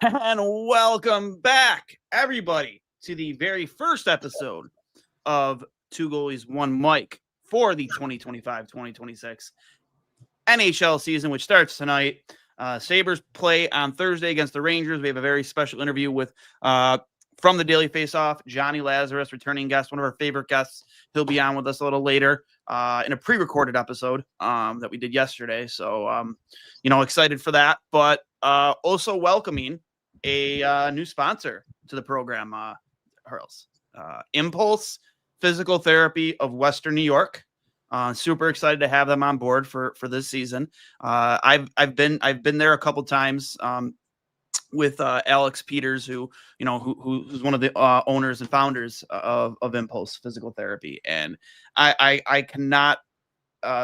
And welcome back, everybody, to the very first episode of Two Goalies, One Mic for the 2025-2026 NHL season, which starts tonight. Sabres play on Thursday against the Rangers. We have a very special interview with from the Daily Faceoff, Jonny Lazarus, returning guest, one of our favorite guests. He'll be on with us a little later in a pre-recorded episode that we did yesterday. So, excited for that. But also welcoming a new sponsor to the program, Hurls. Impulse Physical Therapy of Western New York. Super excited to have them on board for this season. I've been there a couple times with Alex Peters, who's one of the owners and founders of Impulse Physical Therapy, and I cannot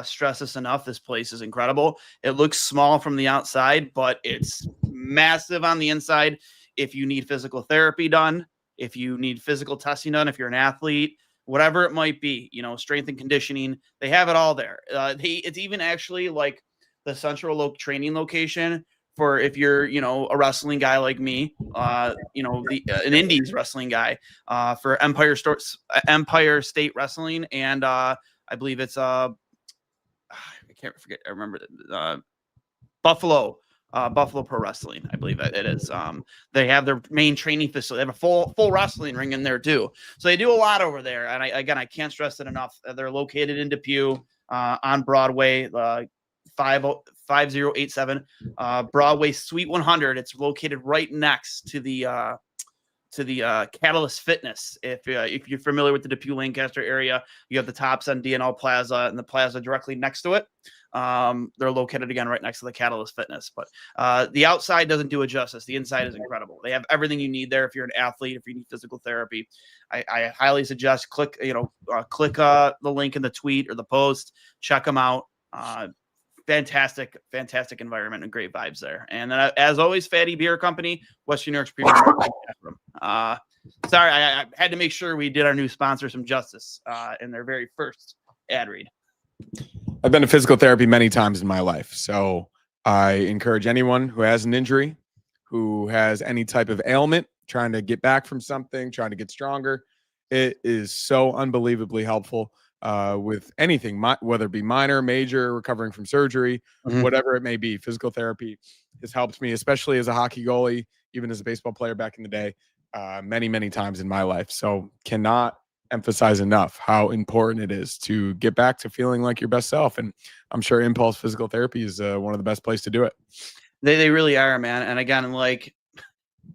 stress this enough. This place is incredible. It looks small from the outside, but it's massive on the inside. If you need physical therapy done, if you need physical testing done, if you're an athlete, whatever it might be, strength and conditioning, they have it all there. It's even actually like the central training location for if you're, a wrestling guy like me, an Indies wrestling guy, for Empire State Wrestling, and I believe it's I remember Buffalo Pro Wrestling, I believe it is. They have their main training facility. They have a full wrestling ring in there too. So they do a lot over there. And I can't stress it enough. They're located in Depew on Broadway, 5087 Broadway Suite 100. It's located right next to the Catalyst Fitness. If you're familiar with the Depew Lancaster area, you have the Tops on DNL Plaza and the plaza directly next to it. They're located again right next to the Catalyst Fitness, but the outside doesn't do it justice. The inside is incredible. They have everything you need there. If you're an athlete, if you need physical therapy, I highly suggest click the link in the tweet or the post, check them out. Fantastic environment and great vibes there. And then, as always, Fatty Beer Company, Western New York's premier bathroom. Sorry, I had to make sure we did our new sponsor some justice in their very first ad read. I've been to physical therapy many times in my life, so I encourage anyone who has an injury, who has any type of ailment, trying to get back from something, trying to get stronger. It is so unbelievably helpful with anything, whether it be minor, major, recovering from surgery, whatever it may be. Physical therapy has helped me, especially as a hockey goalie, even as a baseball player back in the day, many times in my life. So cannot emphasize enough how important it is to get back to feeling like your best self. And I'm sure Impulse Physical Therapy is one of the best places to do it. They really are, man. And again, like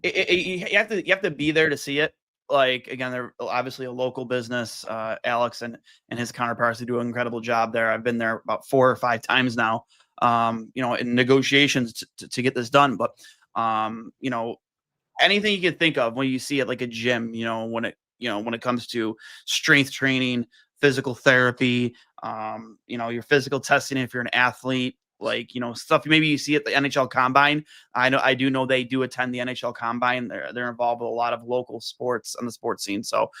you have to be there to see it. Like, again, they're obviously a local business. Alex and his counterparts, they do an incredible job there. I've been there about 4 or 5 times now, in negotiations to get this done. But, anything you can think of when you see it, like a gym, when it comes to strength training, physical therapy, your physical testing, if you're an athlete, like, stuff maybe you see at the NHL Combine. I do know they do attend the NHL Combine. They're involved with a lot of local sports on the sports scene. So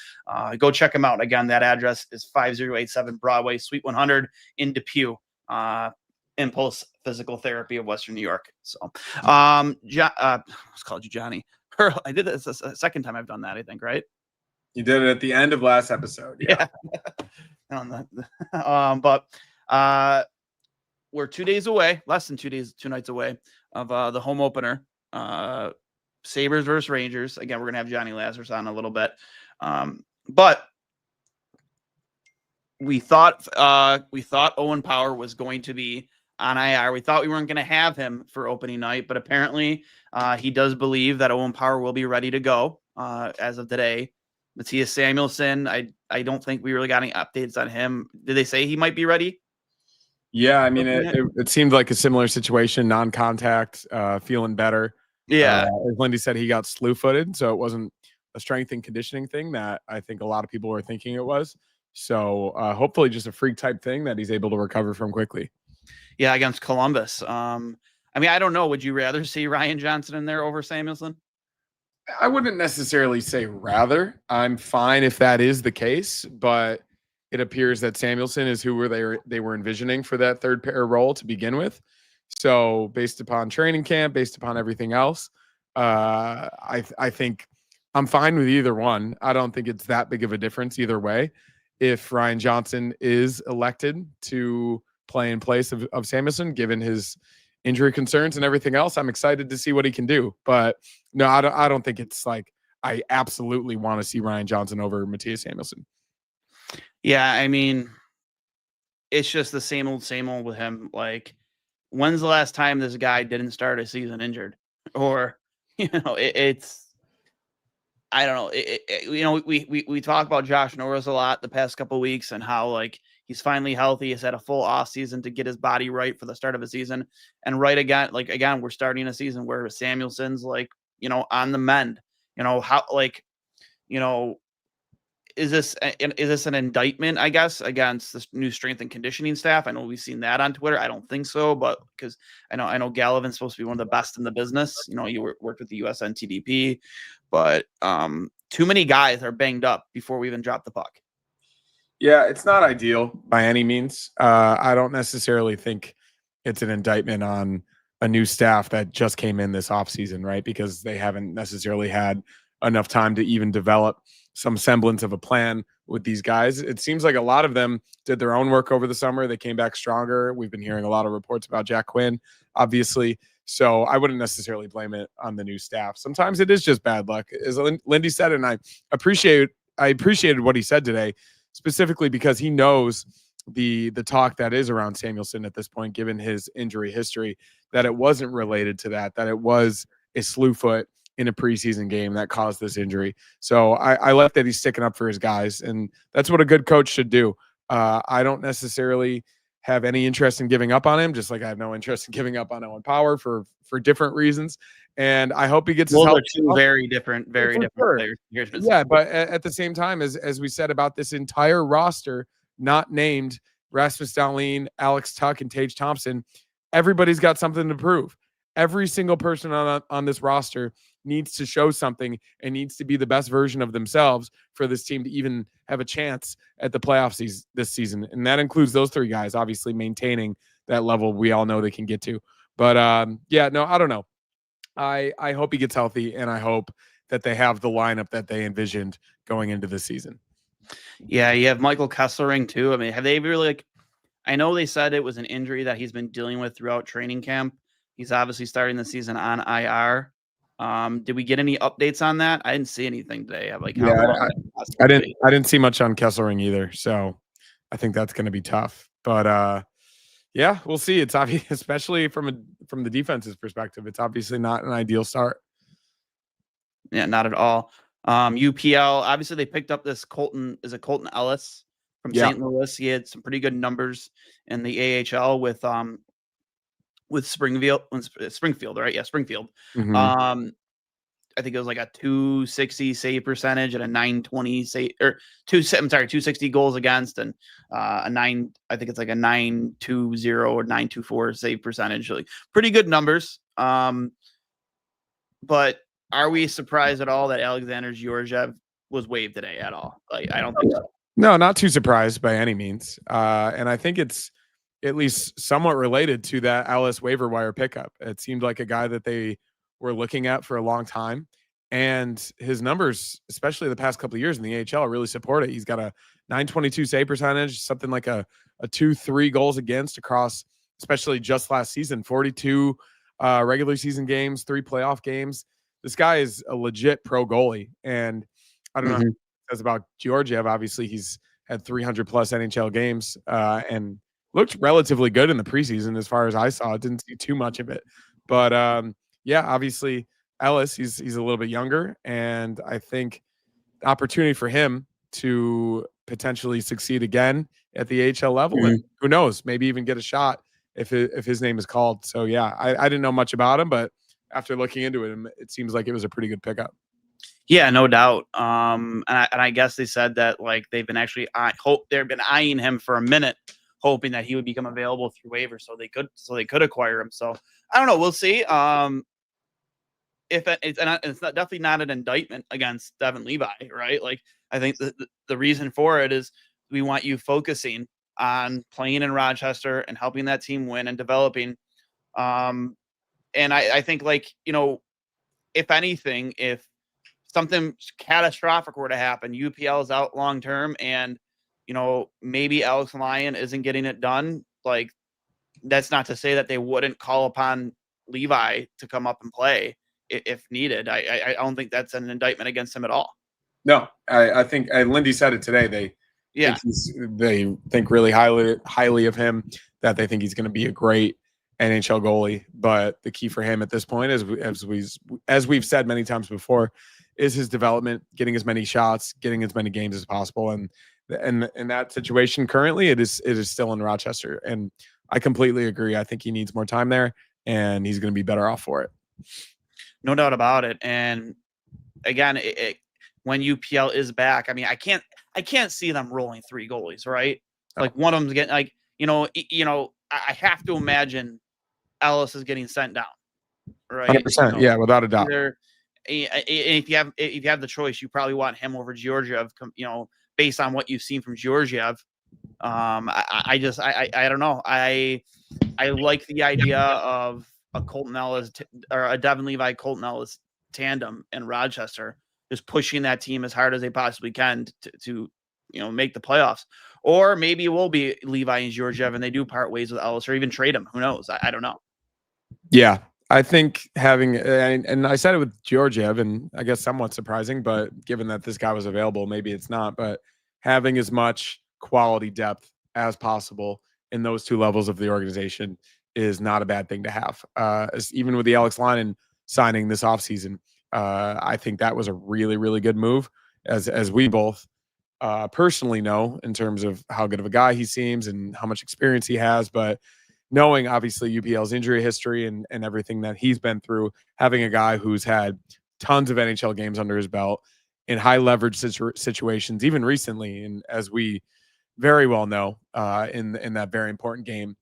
go check them out. Again, that address is 5087 Broadway, Suite 100 in Depew. Impulse Physical Therapy of Western New York. So I called you Johnny. I did this a second time I've done that, I think, right? You did it at the end of last episode. Yeah. But we're 2 days away, less than 2 days, 2 nights away of the home opener, Sabres versus Rangers. Again, we're going to have Jonny Lazarus on a little bit. But we thought Owen Power was going to be on IR. We thought we weren't going to have him for opening night, but apparently he does believe that Owen Power will be ready to go as of today. Matthias Samuelsson, I don't think we really got any updates on him. Did they say he might be ready? Yeah, I mean, it seemed like a similar situation, non-contact, feeling better. Yeah. As Lindy said, he got slew-footed, so it wasn't a strength and conditioning thing that I think a lot of people were thinking it was. So hopefully just a freak type thing that he's able to recover from quickly. Yeah, against Columbus. I mean, I don't know. Would you rather see Ryan Johnson in there over Samuelsson? I wouldn't necessarily say rather. I'm fine if that is the case, but it appears that Samuelsson is who they were envisioning for that third pair role to begin with. So based upon training camp, based upon everything else, I think I'm fine with either one. I don't think it's that big of a difference either way. If Ryan Johnson is elected to play in place of Samuelson, given his injury concerns and everything else, I'm excited to see what he can do. But no, I don't think it's like I absolutely want to see Ryan Johnson over Matthias Samuelson. Yeah, I mean, it's just the same old with him. Like, when's the last time this guy didn't start a season injured? Or, it's I don't know. We talk about Josh Norris a lot the past couple of weeks and how like he's finally healthy. He's had a full off season to get his body right for the start of a season. And again, we're starting a season where Samuelson's like, on the mend. How you know, is this an indictment, I guess, against the new strength and conditioning staff? I know we've seen that on Twitter. I don't think so, but because I know Gallivan's supposed to be one of the best in the business. You worked with the USNTDP, but too many guys are banged up before we even drop the puck. Yeah, it's not ideal by any means. I don't necessarily think it's an indictment on a new staff that just came in this offseason, right? Because they haven't necessarily had enough time to even develop some semblance of a plan with these guys. It seems like a lot of them did their own work over the summer. They came back stronger. We've been hearing a lot of reports about Jack Quinn, obviously. So I wouldn't necessarily blame it on the new staff. Sometimes it is just bad luck, as Lindy said, and I appreciated what he said today, specifically because he knows the talk that is around Samuelson at this point, given his injury history, that it wasn't related to that it was a slew foot in a preseason game that caused this injury. So I like that he's sticking up for his guys, and that's what a good coach should do. I don't necessarily have any interest in giving up on him, just like I have no interest in giving up on Owen Power for different reasons. And I hope he gets his help. Those are two very different players. Yeah, but at the same time, as we said about this entire roster, not named Rasmus Dahlin, Alex Tuck, and Tage Thompson, everybody's got something to prove. Every single person on this roster needs to show something and needs to be the best version of themselves for this team to even have a chance at the playoffs this season. And that includes those three guys, obviously maintaining that level we all know they can get to. But I don't know. I hope he gets healthy, and I hope that they have the lineup that they envisioned going into the season. Yeah, you have Michael Kesselring too. I mean, have they really I know they said it was an injury that he's been dealing with throughout training camp. He's obviously starting the season on IR. Did we get any updates on that? I didn't see anything today. I didn't see much on Kesselring either, so I think that's going to be tough. But yeah, we'll see. It's obvious, especially from the defense's perspective. It's obviously not an ideal start. Yeah, not at all. UPL, obviously they picked up this Colton Ellis from St. Louis. He had some pretty good numbers in the AHL with Springfield, right? Yeah, Springfield. Mm-hmm. I think it was like a 260 save percentage and a 920 260 goals against, and I think it's like a 920 or 924 save percentage. Like pretty good numbers. But are we surprised at all that Alexander Georgiev was waived today at all? Like, I don't think so. No, not too surprised by any means. And I think it's at least somewhat related to that Ellis waiver wire pickup. It seemed like a guy that they were looking at for a long time. And his numbers, especially the past couple of years in the AHL, really support it. He's got a 922 save percentage, something like a 2-3 goals against across, especially just last season, 42 regular season games, 3 playoff games. This guy is a legit pro goalie. And I don't know what it says about Georgiev. Obviously, he's had 300 plus NHL games and looked relatively good in the preseason as far as I saw. Didn't see too much of it. But obviously Ellis, he's a little bit younger, and I think the opportunity for him to potentially succeed again at the AHL level, and who knows, maybe even get a shot if his name is called. So yeah, I didn't know much about him, but after looking into it, it seems like it was a pretty good pickup. Yeah, no doubt. And I guess they said that like they've been eyeing him for a minute, hoping that he would become available through waiver, so they could acquire him. So I don't know. We'll see. If it's definitely not an indictment against Devin Levi, right? Like I think the reason for it is we want you focusing on playing in Rochester and helping that team win and developing. And I think if anything, if something catastrophic were to happen, UPL is out long term, and maybe Alex Lyon isn't getting it done. Like, that's not to say that they wouldn't call upon Levi to come up and play if needed. I don't think that's an indictment against him at all. No, I think Lindy said it today. They think really highly of him, that they think he's going to be a great NHL goalie. But the key for him at this point, as we've said many times before, is his development, getting as many shots, getting as many games as possible. And in that situation currently, it is still in Rochester. And I completely agree. I think he needs more time there, and he's going to be better off for it. No doubt about it. And again, when UPL is back, I mean, I can't see them rolling 3 goalies, right? Like, one of them's getting, like, I have to imagine Ellis is getting sent down, right? 100%, yeah, without a doubt. If you have the choice, you probably want him over Georgiev, based on what you've seen from Georgiev. I don't know. I like the idea of a Colton Ellis or a Devin Levi Colton Ellis tandem in Rochester, just pushing that team as hard as they possibly can to make the playoffs. Or maybe it will be Levi and Georgiev and they do part ways with Ellis, or even trade him. Who knows? I don't know. Yeah, I think having, and I said it with Georgiev, and I guess somewhat surprising, but given that this guy was available, maybe it's not. But having as much quality depth as possible in those 2 levels of the organization is not a bad thing to have. Even with the Alex Lyon signing this offseason, I think that was a really, really good move, as we both personally know, in terms of how good of a guy he seems and how much experience he has. But knowing obviously UPL's injury history and everything that he's been through, having a guy who's had tons of NHL games under his belt in high leverage situations, even recently, and as we very well know, in that very important game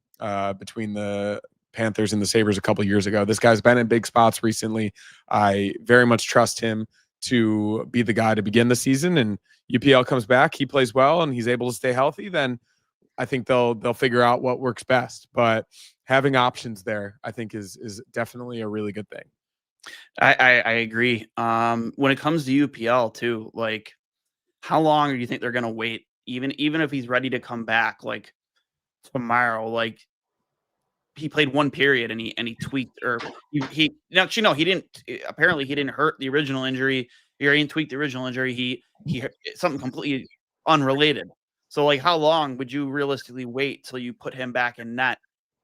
between the Panthers and the Sabres a couple of years ago. This guy's been in big spots recently. I very much trust him to be the guy to begin the season, and UPL comes back, he plays well, and he's able to stay healthy, then I think they'll figure out what works best. But having options there, I think, is definitely a really good thing. I agree. When it comes to UPL too, like, how long do you think they're going to wait? Even if he's ready to come back, like, tomorrow, like, he played 1 period and he tweaked, or he actually, no, he didn't. Apparently he didn't hurt the original injury, or he didn't tweak the original injury. He something completely unrelated. So, like, how long would you realistically wait till you put him back in net,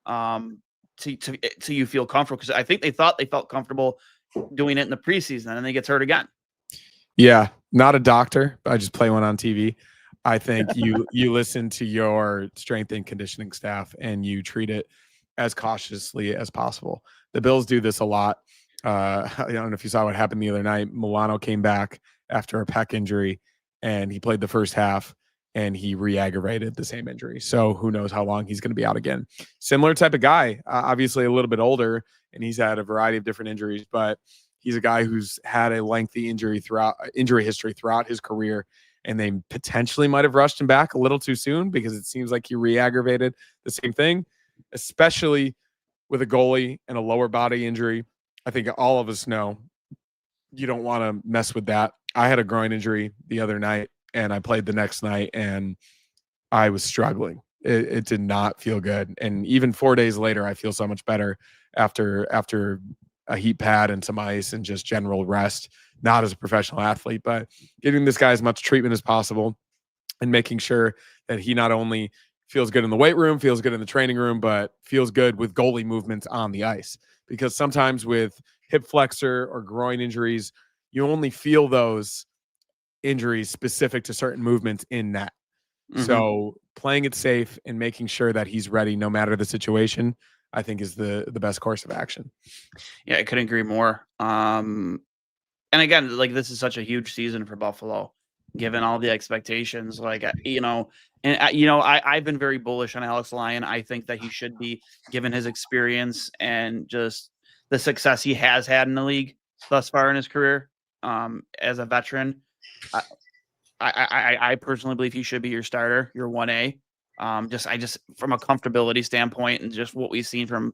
to you feel comfortable? Because I think they thought they felt comfortable doing it in the preseason, and then he gets hurt again. Yeah, not a doctor, but I just play one on TV. I think you listen to your strength and conditioning staff and you treat it as cautiously as possible. The Bills do this a lot. I don't know if you saw what happened the other night. Milano came back after a pec injury, and he played the first half, and he re-aggravated the same injury. So who knows how long he's going to be out again. Similar type of guy, obviously a little bit older, and he's had a variety of different injuries, but he's a guy who's had a lengthy injury history throughout his career, and they potentially might have rushed him back a little too soon because it seems like he re-aggravated the same thing, especially with a goalie and a lower body injury. I think all of us know you don't want to mess with that. I had a groin injury the other night, and I played the next night, and I was struggling. It did not feel good. And even 4 days later, I feel so much better after a heat pad and some ice and just general rest, not as a professional athlete, but giving this guy as much treatment as possible and making sure that he not only feels good in the weight room, feels good in the training room, but feels good with goalie movements on the ice. Because sometimes with hip flexor or groin injuries, you only feel those injuries specific to certain movements in net. Mm-hmm. So playing it safe and making sure that he's ready no matter the situation, I think, is the best course of action. Yeah, I couldn't agree more. And again, like, this is such a huge season for Buffalo, given all the expectations. Like, I've been very bullish on Alex Lyon. I think that he should be, given his experience and just the success he has had in the league thus far in his career, as a veteran. I personally believe he should be your starter, your 1A. Just from a comfortability standpoint and just what we've seen from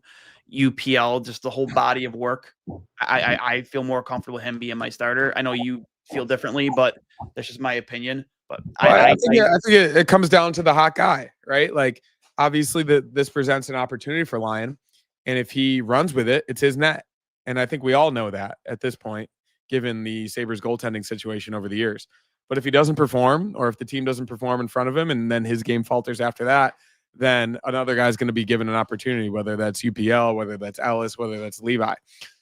UPL, just the whole body of work, I feel more comfortable with him being my starter. I know you feel differently, but that's just my opinion. But Well, I think it comes down to the hot guy, right? Like, obviously, this presents an opportunity for Lyon, and if he runs with it, it's his net. And I think we all know that at this point, given the Sabres goaltending situation over the years. But if he doesn't perform, or if the team doesn't perform in front of him, and then his game falters after that, then another guy's going to be given an opportunity, whether that's UPL, whether that's Ellis, whether that's Levi.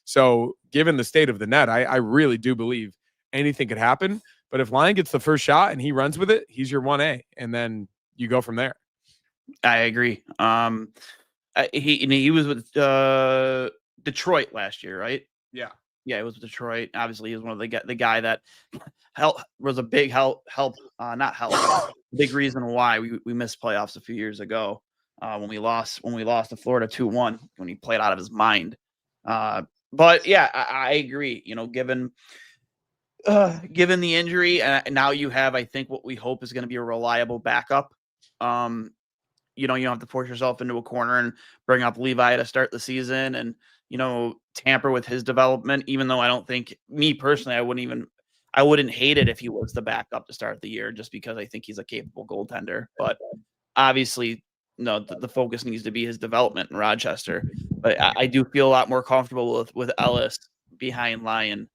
So, given the state of the net, I really do believe anything could happen. But if Lyon gets the first shot and he runs with it, he's your 1A, and then you go from there. I agree. He was with Detroit last year, right? Yeah. Yeah, it was with Detroit. Obviously, he was one of the guy that was a big big reason why we missed playoffs a few years ago when we lost to Florida 2-1 when he played out of his mind. But yeah, I agree. Given the injury, and now you have, I think, what we hope is going to be a reliable backup. You don't have to force yourself into a corner and bring up Levi to start the season and, tamper with his development, even though I don't think, me personally, I wouldn't hate it if he was the backup to start the year, just because I think he's a capable goaltender. But obviously, no, the focus needs to be his development in Rochester. But I do feel a lot more comfortable with Ellis behind Lyon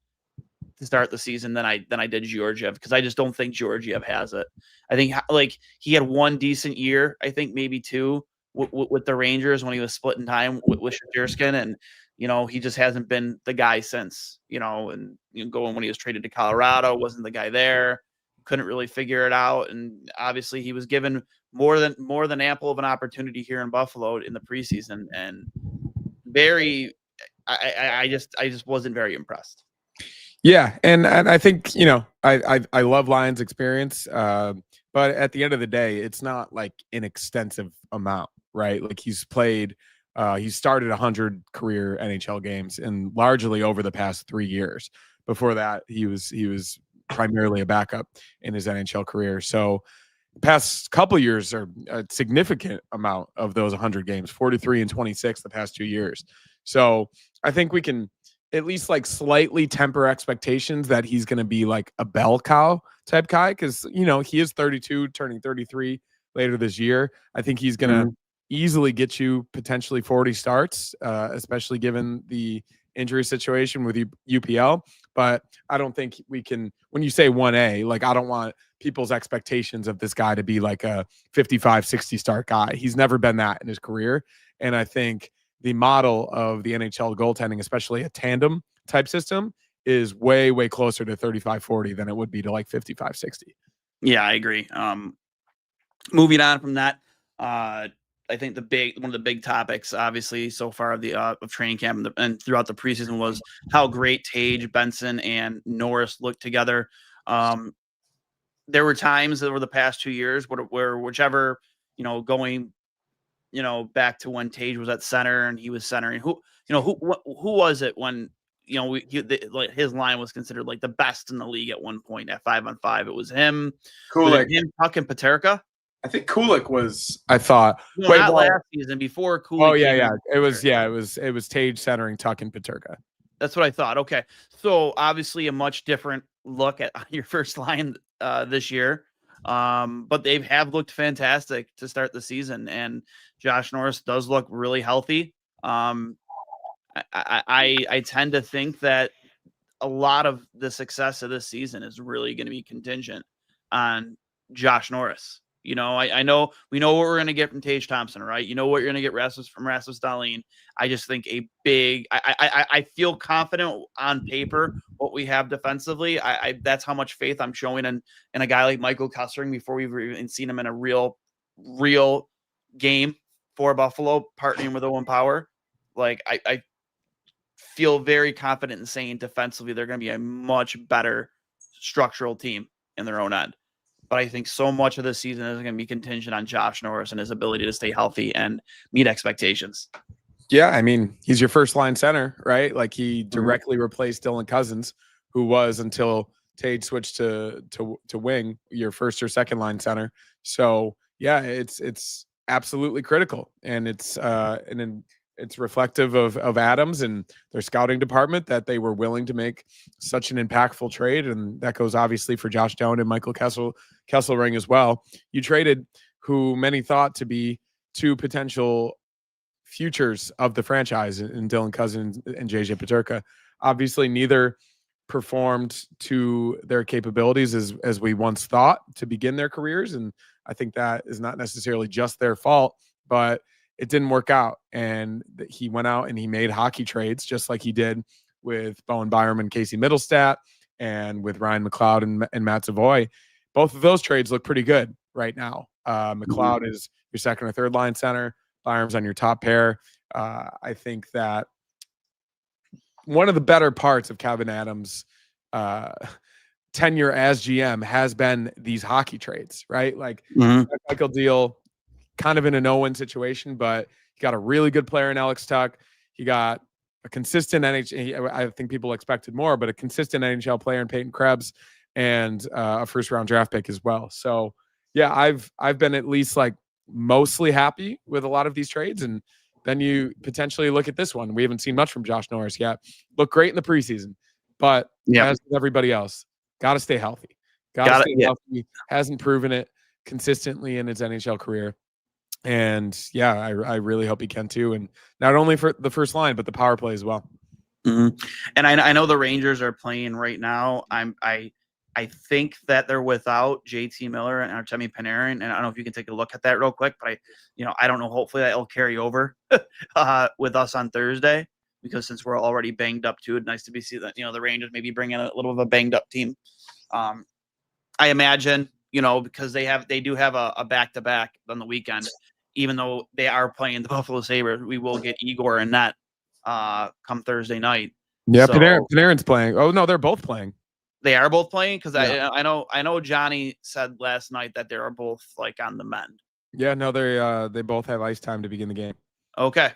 to start the season than I did Georgiev, because I just don't think Georgiev has it. I think like he had one decent year, I think maybe two with the Rangers when he was splitting time with Sherskin, and he just hasn't been the guy since. And going when he was traded to Colorado, wasn't the guy there, couldn't really figure it out, and obviously he was given more than ample of an opportunity here in Buffalo in the preseason, and I just wasn't very impressed. Yeah, and I think I love Lyon's experience, but at the end of the day, it's not like an extensive amount, right? Like he's started 100 career NHL games, and largely over the past 3 years. Before that, he was primarily a backup in his NHL career. So the past couple years are a significant amount of those 100 games, 43 and 26 the past 2 years. So I think we can at least like slightly temper expectations that he's going to be like a bell cow type guy, because he is 32, turning 33 later this year. I think he's going to easily get you potentially 40 starts, especially given the injury situation with UPL. But I don't think we can, when you say 1A, like I don't want people's expectations of this guy to be like a 55, 60 start guy. He's never been that in his career. And I think the model of the NHL goaltending, especially a tandem type system, is way, way closer to 35, 40 than it would be to like 55, 60. Yeah, I agree. Moving on from that, I think one of the big topics, obviously, so far of training camp and throughout the preseason was how great Tage, Benson, and Norris looked together. There were times over the past 2 years where whichever, going, back to when Tage was at center and he was centering. Who was it when his line was considered like the best in the league at one point at 5-on-5? It was him. Kulik. Him, Puck, and Peterka. I think Kulik was. I thought. No, not last season. Before Kulik. Oh yeah. It was Tage centering Tuch and Peterka. That's what I thought. Okay, so obviously a much different look at your first line this year. But they have looked fantastic to start the season, and Josh Norris does look really healthy. I tend to think that a lot of the success of this season is really going to be contingent on Josh Norris. I know we know what we're going to get from Tage Thompson, right? You know what you're going to get from Rasmus Dahlin. I just think I feel confident on paper what we have defensively. That's how much faith I'm showing in a guy like Michael Kessering before we've even seen him in a real game for Buffalo, partnering with Owen Power. Like I feel very confident in saying defensively they're going to be a much better structural team in their own end. But I think so much of this season is going to be contingent on Josh Norris and his ability to stay healthy and meet expectations. Yeah, I mean, he's your first line center, right? Like he directly replaced Dylan Cousins, who was, until Tage switched to wing, your first or second line center. So Yeah, it's absolutely critical, and it's reflective of Adams and their scouting department that they were willing to make such an impactful trade, and that goes obviously for Josh Doan and Michael Kesselring as well. You traded who many thought to be two potential futures of the franchise in Dylan Cousins and JJ Peterka. Obviously, neither performed to their capabilities as we once thought to begin their careers, and I think that is not necessarily just their fault, but it didn't work out. And he went out and he made hockey trades just like he did with Bowen Byram and Casey Middlestat and with Ryan McLeod and Matt Savoy. Both of those trades look pretty good right now. McLeod is your second or third line center. Byram's on your top pair. I think that one of the better parts of Kevyn Adams' tenure as GM has been these hockey trades, right? Like Michael deal, kind of in a no-win situation, but he got a really good player in Alex Tuck. He got a consistent NHL. I think people expected more, but a consistent NHL player in Peyton Krebs and a first-round draft pick as well. So yeah, I've been at least like mostly happy with a lot of these trades, and then you potentially look at this one. We haven't seen much from Josh Norris yet. Looked great in the preseason, but as with everybody else, got to stay healthy. Got to stay healthy. Hasn't proven it consistently in his NHL career. And yeah, I really hope he can too. And not only for the first line, but the power play as well. And I know the Rangers are playing right now. I think that they're without JT Miller and Artemi Panarin, and I don't know if you can take a look at that real quick, but I don't know. Hopefully that will carry over with us on Thursday, because since we're already banged up too, it's nice to see that the Rangers maybe bring in a little of a banged up team. I imagine because they do have a back-to-back on the weekend, even though they are playing the Buffalo Sabres. We will get Igor and net come Thursday night. Yeah, so, Panarin's playing. Oh no, they're both playing. They are both playing, because I know Johnny said last night that they are both like on the mend. Yeah, no, they both have ice time to begin the game. Okay.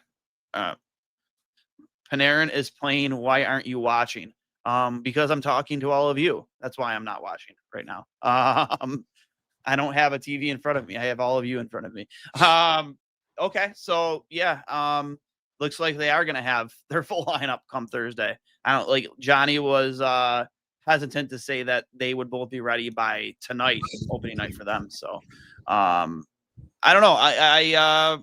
Panarin is playing. Why aren't you watching? Because I'm talking to all of you. That's why I'm not watching right now. I don't have a TV in front of me. I have all of you in front of me. Okay, so yeah, looks like they are gonna have their full lineup come Thursday. I don't like Johnny was hesitant to say that they would both be ready by tonight, opening night for them. So I don't know. I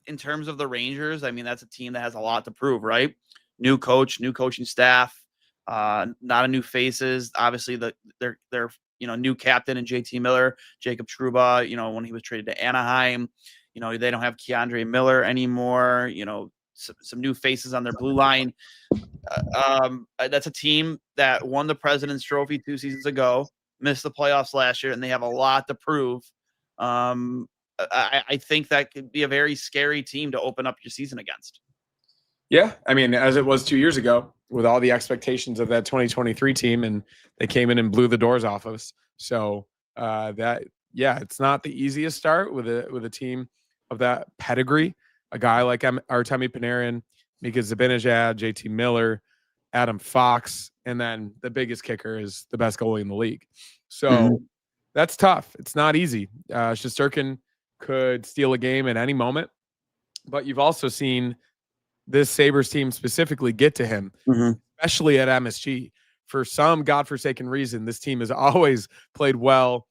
in terms of the Rangers, I mean, that's a team that has a lot to prove, right? New coach, new coaching staff, not a new faces. Obviously, their new captain and JT Miller, Jacob Trouba, when he was traded to Anaheim, they don't have Keandre Miller anymore. Some new faces on their blue line. That's a team that won the President's Trophy 2 seasons ago, missed the playoffs last year, and they have a lot to prove. I think that could be a very scary team to open up your season against. Yeah, I mean, as it was 2 years ago, with all the expectations of that 2023 team, and they came in and blew the doors off us. So it's not the easiest start with a team of that pedigree. A guy like Artemi Panarin, Mika Zibanejad, JT Miller, Adam Fox, and then the biggest kicker is the best goalie in the league. So that's tough. It's not easy. Shesterkin could steal a game at any moment, but you've also seen this Sabres team specifically get to him, especially at MSG. For some godforsaken reason, this team has always played well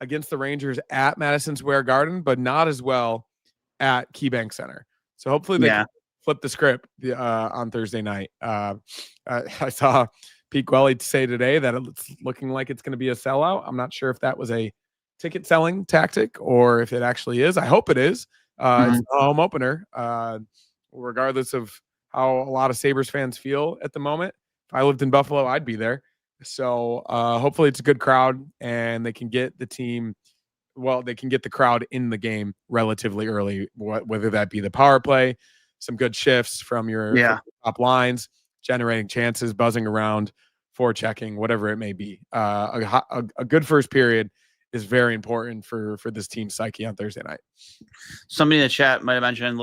against the Rangers at Madison Square Garden, but not as well at KeyBank Center. So hopefully they can flip the script on Thursday night. I saw Pete Gwelly say today that it's looking like it's going to be a sellout. I'm not sure if that was a ticket selling tactic or if it actually is. I hope it is. It's a home opener. Regardless of how a lot of Sabres fans feel at the moment. If I lived in Buffalo, I'd be there. So hopefully it's a good crowd and they can get the team. Well, they can get the crowd in the game relatively early, whether that be the power play, some good shifts from your top lines, generating chances, buzzing around, forechecking, whatever it may be. A good first period is very important for this team's psyche on Thursday night. Somebody in the chat might have mentioned,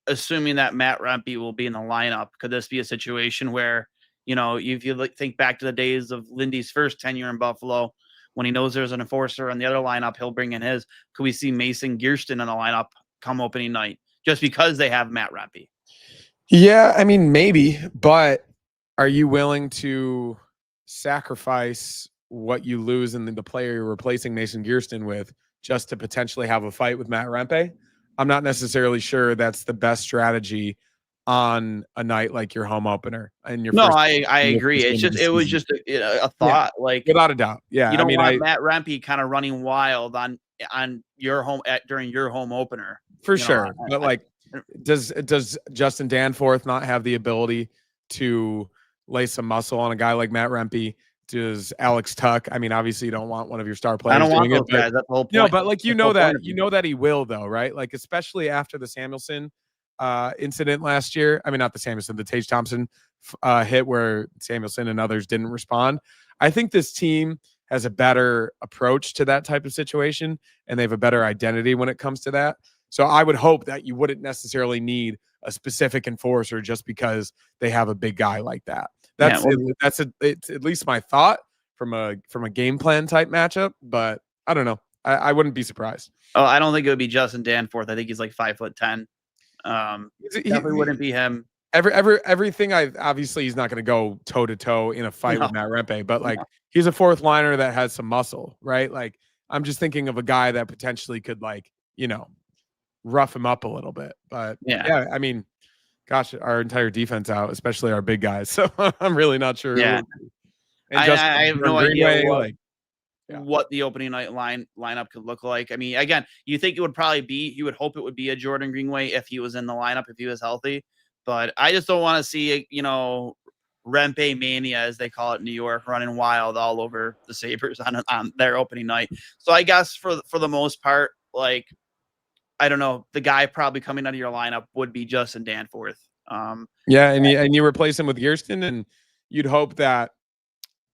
assuming that Matt Rempe will be in the lineup, could this be a situation where, if you think back to the days of Lindy's first tenure in Buffalo, when he knows there's an enforcer in the other lineup, he'll bring in his. Could we see Mason Gearston in the lineup come opening night just because they have Matt Rempe? Yeah, I mean, maybe, but are you willing to sacrifice what you lose in the player you're replacing Mason Gearston with just to potentially have a fight with Matt Rempe? I'm not necessarily sure that's the best strategy on a night like your home opener and your No, first. I agree. It was just a thought. Yeah, like without a doubt. Yeah, you don't I mean, want Matt Rempe kind of running wild on your home during your home opener for sure. But like, does Justin Danforth not have the ability to lay some muscle on a guy like Matt Rempe? Does Alex Tuck? I mean, obviously, you don't want one of your star players. I don't want doing those it, but, guys. That's the whole point. No, but like you know that he will though, right? Like especially after the Samuelson incident last year. I mean, not the Samuelson, the Tage Thompson hit where Samuelson and others didn't respond. I think this team has a better approach to that type of situation, and they have a better identity when it comes to that. So I would hope that you wouldn't necessarily need a specific enforcer just because they have a big guy like that. It's at least my thought from a game plan type matchup, but I don't know. I wouldn't be surprised. Oh, I don't think it would be Justin Danforth. I think he's like 5'10". Definitely wouldn't be him. Everything obviously he's not going to go toe to toe in a fight with Matt Rempe, but like he's a fourth liner that has some muscle, right? Like I'm just thinking of a guy that potentially could like, rough him up a little bit. But yeah, I mean, gosh, our entire defense out, especially our big guys. So I'm really not sure. Yeah. And I have no idea Yeah. what the opening night lineup could look like. I mean, again, you think it would probably be, you would hope it would be a Jordan Greenway if he was in the lineup, if he was healthy. But I just don't want to see, Rempe mania, as they call it in New York, running wild all over the Sabres on their opening night. So I guess for the most part, like, I don't know, the guy probably coming out of your lineup would be Justin Danforth. Yeah, and you replace him with Gearston, and you'd hope that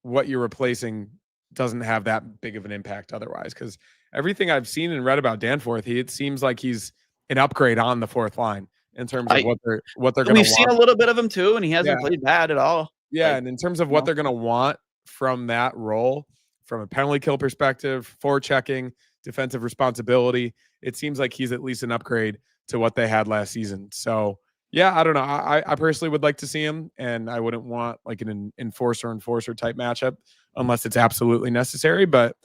what you're replacing doesn't have that big of an impact otherwise, because everything I've seen and read about Danforth, it seems like he's an upgrade on the fourth line in terms of what they're going to want. We've seen a little bit of him too, and he hasn't played bad at all. Yeah, and in terms of what they're going to want from that role, from a penalty kill perspective, forechecking, defensive responsibility, it seems like he's at least an upgrade to what they had last season. So yeah, I don't know. I personally would like to see him, and I wouldn't want like an enforcer type matchup unless it's absolutely necessary. But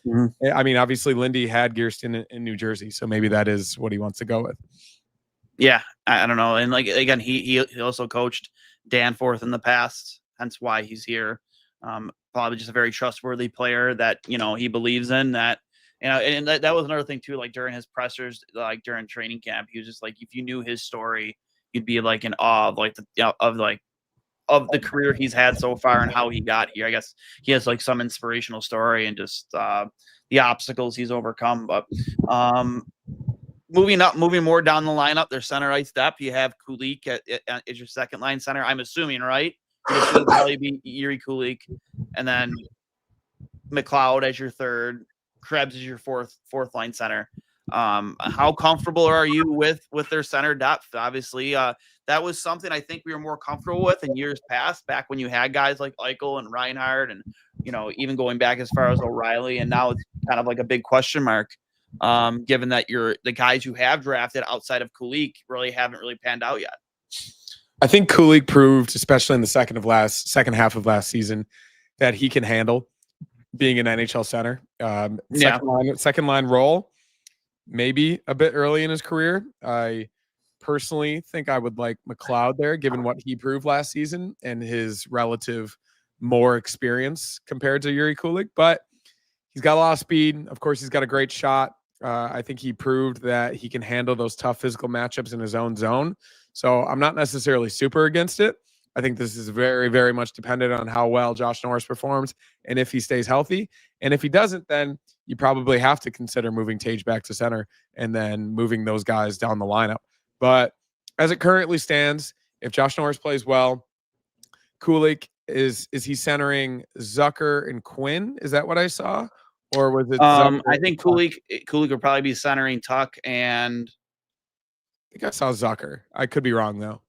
I mean, obviously Lindy had Gearston in New Jersey, so maybe that is what he wants to go with. Yeah, I don't know. And like, again, he also coached Danforth in the past, hence why he's here. Probably just a very trustworthy player that, he believes in that. And that was another thing too, like during his pressers, like during training camp, he was just like, if you knew his story, you'd be like in awe of like of the career he's had so far and how he got here. I guess he has like some inspirational story and just the obstacles he's overcome. But moving more down the lineup, their center ice depth, you have Kulik as your second line center. I'm assuming, right? It would probably be Yuri Kulik, and then McLeod as your third, Krebs as your fourth line center. How comfortable are you with their center depth? Obviously, that was something I think we were more comfortable with in years past, back when you had guys like Eichel and Reinhart, and even going back as far as O'Reilly, and now it's kind of like a big question mark, given that the guys you have drafted outside of Kulik haven't panned out yet. I think Kulik proved, especially in the second half of last season, that he can handle being an NHL center. Second line role, maybe a bit early in his career. I personally think I would like McLeod there, given what he proved last season and his relative more experience compared to Yuri Kulik. But he's got a lot of speed. Of course, he's got a great shot. I think he proved that he can handle those tough physical matchups in his own zone. So I'm not necessarily super against it. I think this is very, very much dependent on how well Josh Norris performs and if he stays healthy. And if he doesn't, then you probably have to consider moving Tage back to center and then moving those guys down the lineup. But as it currently stands, if Josh Norris plays well, Kulik, is he centering Zucker and Quinn? Is that what I saw? Or was it I think Kulik would probably be centering Tuck, and I think I saw Zucker. I could be wrong though.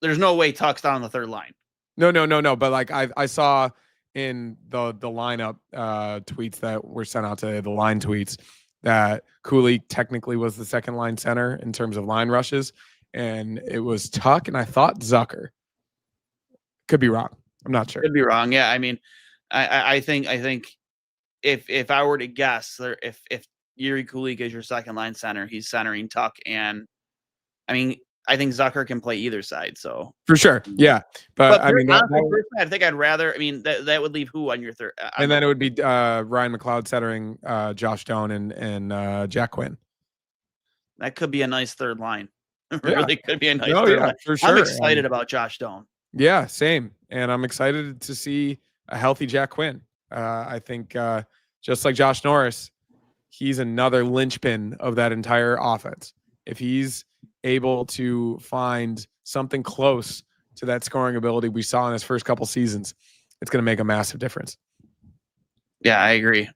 There's no way Tuck's down on the third line. No. But like I saw in the lineup tweets that were sent out today, the line tweets, that Cooley technically was the second line center in terms of line rushes, and it was Tuck, and I thought Zucker. Could be wrong. I'm not sure. Could be wrong. Yeah, I mean, I think if I were to guess, if Yuri Kulik is your second line center, he's centering Tuck, and I mean, I think Zucker can play either side. So for sure, yeah. But I mean, honestly, I think I'd rather. I mean, that would leave who on your third? And then it would be Ryan McLeod centering Josh Doan and Jack Quinn. That could be a nice third line. Yeah. Really could be a nice third line. For sure. I'm excited about Josh Doan. Yeah, same. And I'm excited to see a healthy Jack Quinn. I think just like Josh Norris, he's another linchpin of that entire offense. If he's able to find something close to that scoring ability we saw in his first couple seasons, it's going to make a massive difference. Yeah, I agree.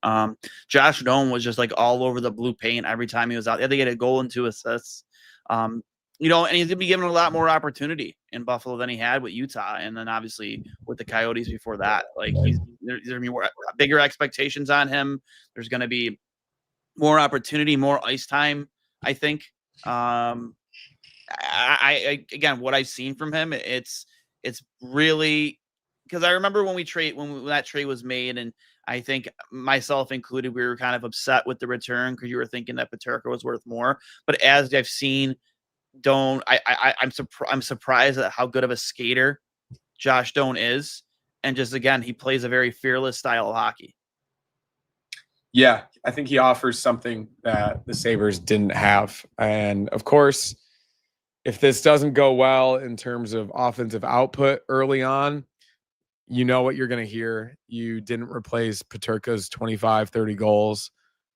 Josh Doan was just like all over the blue paint every time he was out. They get a goal and 2 assists. And he's going to be given a lot more opportunity in Buffalo than he had with Utah. And then obviously with the Coyotes before that, like there's going to be more, bigger expectations on him. There's going to be more opportunity, more ice time, I think. I again, what I've seen from him, it's really, because I remember when that trade was made, and I think myself included, we were kind of upset with the return because you were thinking that Peterka was worth more. But as I've seen, I'm surprised at how good of a skater Josh Doan is, and just again, he plays a very fearless style of hockey. Yeah, I think he offers something that the Sabres didn't have. And of course, if this doesn't go well in terms of offensive output early on, you know what you're going to hear. You didn't replace Peterka's 25, 30 goals.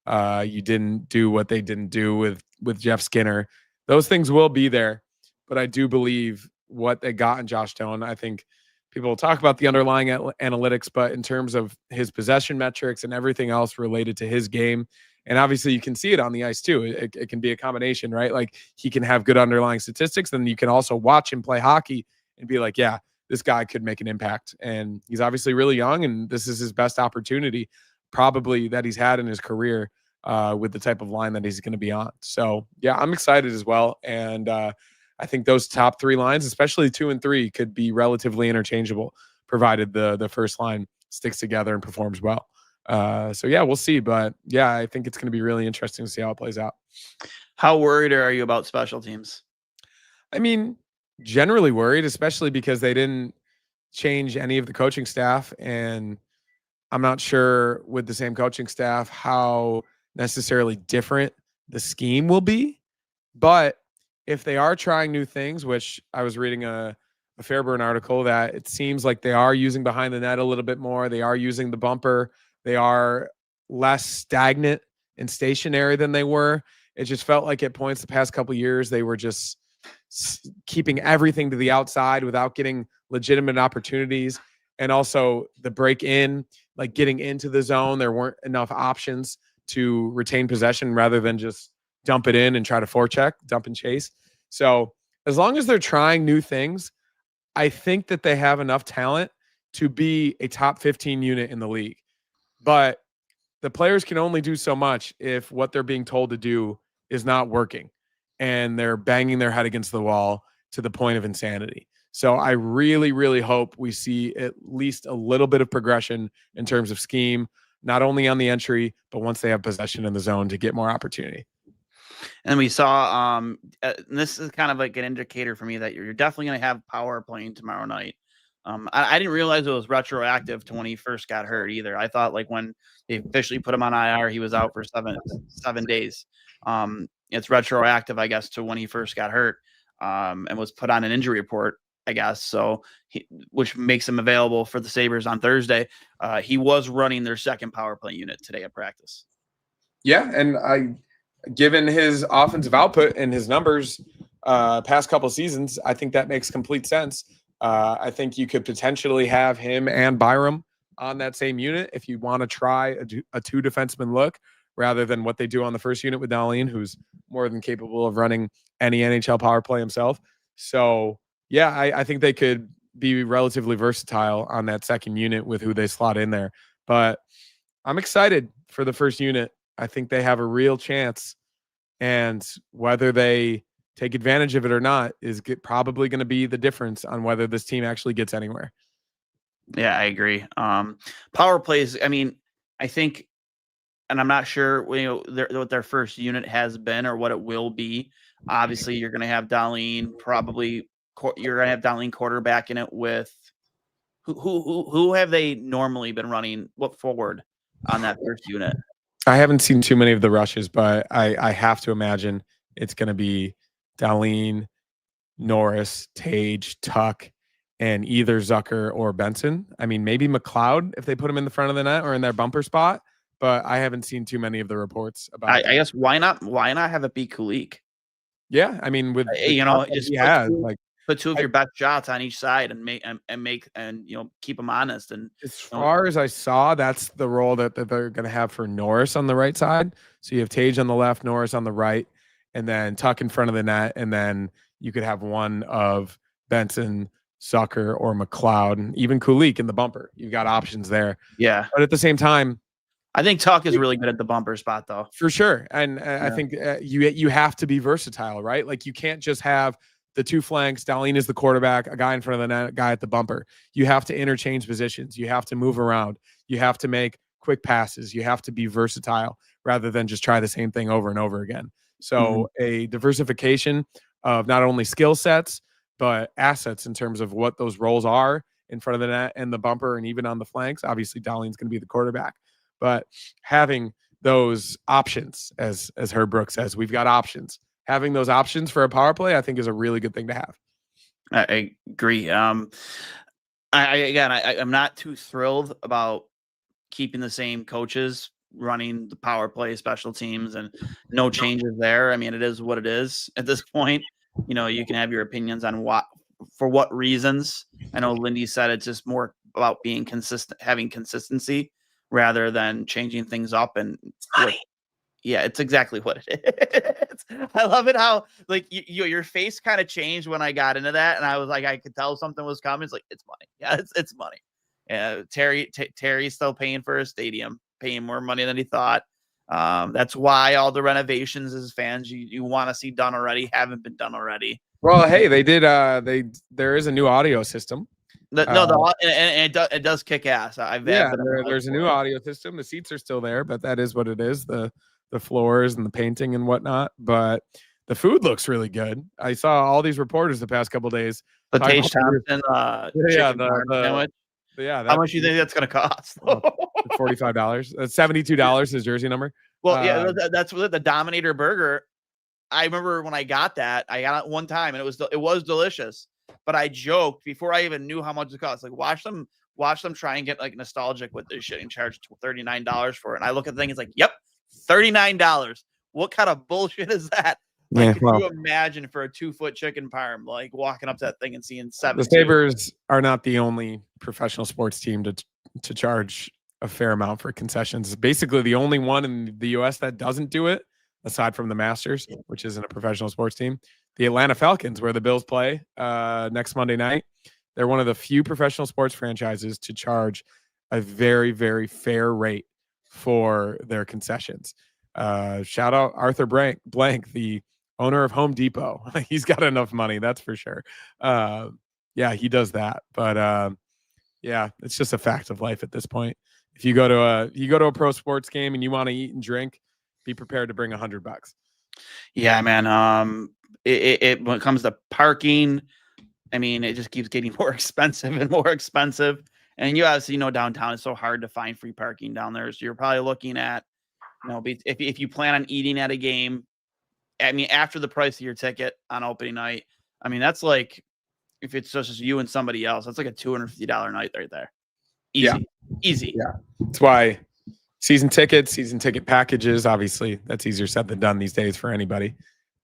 You didn't do what they didn't do with Jeff Skinner. Those things will be there. But I do believe what they got in Josh Doan, I think people will talk about the underlying analytics, but in terms of his possession metrics and everything else related to his game, and obviously you can see it on the ice too. It can be a combination, right? Like he can have good underlying statistics, then you can also watch him play hockey and be like, yeah, this guy could make an impact. And he's obviously really young, and this is his best opportunity probably that he's had in his career with the type of line that he's going to be on. So yeah, I'm excited as well. And I think those top 3 lines, especially 2 and 3, could be relatively interchangeable, provided the first line sticks together and performs well. So yeah, we'll see. But yeah, I think it's going to be really interesting to see how it plays out. How worried are you about special teams? I mean, generally worried, especially because they didn't change any of the coaching staff. And I'm not sure with the same coaching staff how necessarily different the scheme will be. But if they are trying new things, which I was reading a Fairburn article that it seems like they are using behind the net a little bit more. They are using the bumper. They are less stagnant and stationary than they were. It just felt like at points the past couple of years, they were just keeping everything to the outside without getting legitimate opportunities. And also the break in, like getting into the zone, there weren't enough options to retain possession rather than just dump it in and try to forecheck, dump and chase. So as long as they're trying new things, I think that they have enough talent to be a top 15 unit in the league. But the players can only do so much if what they're being told to do is not working and they're banging their head against the wall to the point of insanity. So I really, really hope we see at least a little bit of progression in terms of scheme, not only on the entry, but once they have possession in the zone to get more opportunity. And we saw, this is kind of like an indicator for me that you're definitely going to have power playing tomorrow night. I didn't realize it was retroactive to when he first got hurt either. I thought like when they officially put him on IR, he was out for seven days. It's retroactive, I guess, to when he first got hurt and was put on an injury report, I guess. So, which makes him available for the Sabres on Thursday. He was running their second power play unit today at practice. Yeah, and given his offensive output and his numbers past couple seasons, I think that makes complete sense. I think you could potentially have him and Byram on that same unit if you want to try a 2 defenseman look rather than what they do on the first unit with Dahlin, who's more than capable of running any NHL power play himself. So, yeah, I think they could be relatively versatile on that second unit with who they slot in there. But I'm excited for the first unit. I think they have a real chance, and whether they take advantage of it or not is probably going to be the difference on whether this team actually gets anywhere. Yeah, I agree. Power plays. I mean, I think, and I'm not sure what their first unit has been or what it will be. Obviously, you're going to have Darlene. Probably you're going to have Darlene quarterback in it with who have they normally been running? What forward on that first unit? I haven't seen too many of the rushes, but I have to imagine it's going to be Darlene, Norris, Tage, Tuck, and either Zucker or Benson. I mean, maybe McLeod if they put him in the front of the net or in their bumper spot, but I haven't seen too many of the reports about I guess why not have it be Kulik? Yeah, I mean, with just put two of your best shots on each side and make keep them honest. And as far as I saw, that's the role that they're going to have for Norris on the right side. So you have Tage on the left, Norris on the right, and then Tuck in front of the net, and then you could have one of Benson, Zucker, or McLeod, and even Kulik in the bumper. You've got options there. Yeah, but at the same time, I think Tuck is really good at the bumper spot, though. For sure. And I think you have to be versatile, right? Like you can't just have the two flanks. Darlene is the quarterback, a guy in front of the net, a guy at the bumper. You have to interchange positions. You have to move around. You have to make quick passes. You have to be versatile rather than just try the same thing over and over again. So a diversification of not only skill sets, but assets in terms of what those roles are in front of the net and the bumper and even on the flanks. Obviously, Darlene's going to be the quarterback. But having those options, as Herb Brooks says, we've got options. Having those options for a power play, I think, is a really good thing to have. I agree. I'm not too thrilled about keeping the same coaches running the power play, special teams, and no changes there. I mean, it is what it is at this point. You can have your opinions on for what reasons. I know Lindy said it's just more about being consistent, having consistency rather than changing things up. And yeah, it's exactly what it is. I love it how like your face kind of changed when I got into that, and I was like, I could tell something was coming. It's like, it's money. Yeah, it's money. Yeah, Terry's still paying for a stadium, paying more money than he thought. That's why all the renovations as fans you want to see done already haven't been done already. Well, hey, they did. There is a new audio system. It does kick ass. There's a new audio system. The seats are still there, but that is what it is. The floors and the painting and whatnot. But the food looks really good. I saw all these reporters the past couple of days. The Tage Thompson sandwich. How much do you think that's going to cost? $45. $72 his jersey number. Well, yeah, that's what the Dominator burger. I remember when I got it one time and it was delicious. But I joked before I even knew how much it cost. Like watch them try and get like nostalgic with this shit and charge $39 for it. And I look at the thing, it's like, yep, $39. What kind of bullshit is that? Like, can you imagine for a 2-foot chicken parm, like walking up to that thing and seeing 7? The Sabres are not the only professional sports team to charge a fair amount for concessions. Basically, the only one in the U.S. that doesn't do it, aside from the Masters, which isn't a professional sports team. The Atlanta Falcons, where the Bills play next Monday night, they're one of the few professional sports franchises to charge a very, very fair rate for their concessions. Shout out Arthur Blank, the owner of Home Depot. He's got enough money, that's for sure. Yeah, he does that. But yeah, it's just a fact of life at this point. If you go to a pro sports game and you want to eat and drink, be prepared to bring $100. Yeah, man. It when it comes to parking, I mean, it just keeps getting more expensive and more expensive. And you obviously downtown is so hard to find free parking down there. So you're probably looking at, if you plan on eating at a game, I mean, after the price of your ticket on opening night, I mean, that's like, if it's just you and somebody else, that's like a $250 night right there. Easy. Yeah. That's why season ticket packages, obviously that's easier said than done these days for anybody,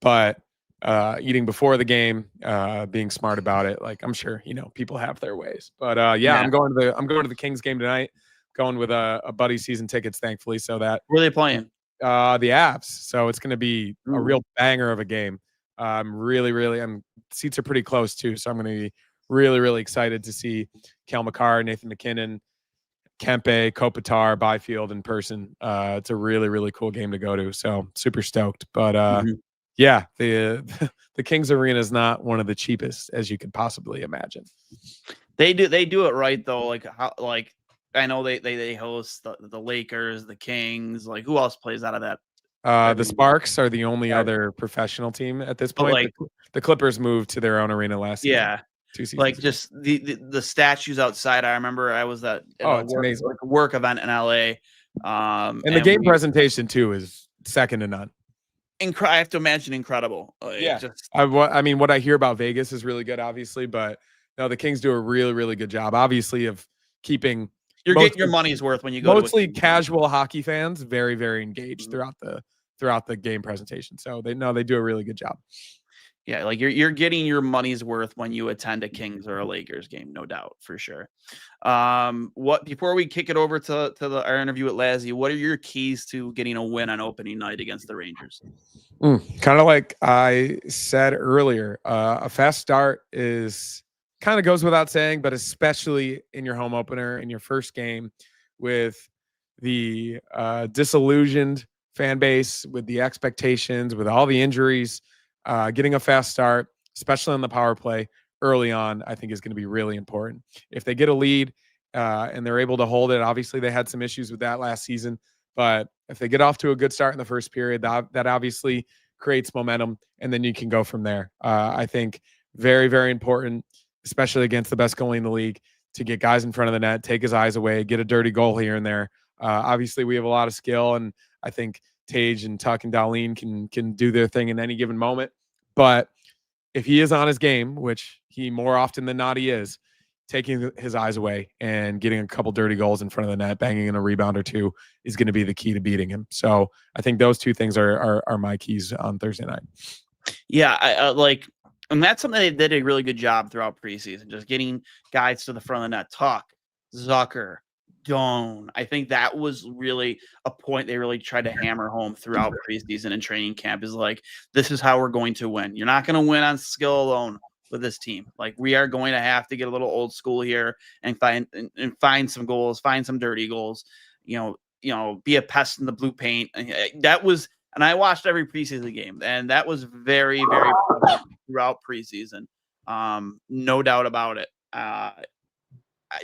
but eating before the game, being smart about it. Like, I'm sure, people have their ways, but I'm going to the Kings game tonight, going with a buddy season tickets, thankfully. So that where are they playing? The Avs. So it's going to be a real banger of a game. Seats are pretty close too. So I'm going to be really, really excited to see Kel McCarr, Nathan McKinnon, Kempe, Kopitar, Byfield in person. It's a really, really cool game to go to. So super stoked. But yeah, the Kings Arena is not one of the cheapest as you could possibly imagine. They do it right though. Like I know they host the Lakers, the Kings. Like who else plays out of that? The Sparks are the only other professional team at this point. Like, the Clippers moved to their own arena last season. Yeah. 2 seasons like ago. just the statues outside. I remember I was at it's amazing. a work event in LA. And the game presentation too is second to none. I have to imagine incredible. I mean, what I hear about Vegas is really good, obviously, but no, the Kings do a really, really good job, obviously, of keeping. You're getting your money's worth when you go. Mostly casual hockey fans, very, very engaged throughout the game presentation. So they do a really good job. Yeah, like you're getting your money's worth when you attend a Kings or a Lakers game, no doubt, for sure. Before we kick it over to our interview with Lazzy, what are your keys to getting a win on opening night against the Rangers? Kind of like I said earlier, a fast start is kind of goes without saying, but especially in your home opener, in your first game, with the disillusioned fan base, with the expectations, with all the injuries. Getting a fast start, especially on the power play early on, I think is going to be really important. If they get a lead and they're able to hold it, obviously they had some issues with that last season, but if they get off to a good start in the first period, that obviously creates momentum, and then you can go from there. I think very, very important, especially against the best goalie in the league, to get guys in front of the net, take his eyes away, get a dirty goal here and there. Obviously, we have a lot of skill, and I think Tage and Tuck and Darlene can do their thing in any given moment. But if he is on his game, which he more often than not he is, taking his eyes away and getting a couple dirty goals in front of the net, banging in a rebound or two is going to be the key to beating him. So I think those two things are my keys on Thursday night. Yeah, and that's something they did a really good job throughout preseason, just getting guys to the front of the net. Tuck, Zucker, Doan. I think that was really a point they really tried to hammer home throughout preseason and training camp, is like, this is how we're going to win. You're not going to win on skill alone with this team. Like, we are going to have to get a little old school here and find some goals, find some dirty goals, you know, be a pest in the blue paint. And I watched every preseason game, and that was very, very throughout preseason. No doubt about it.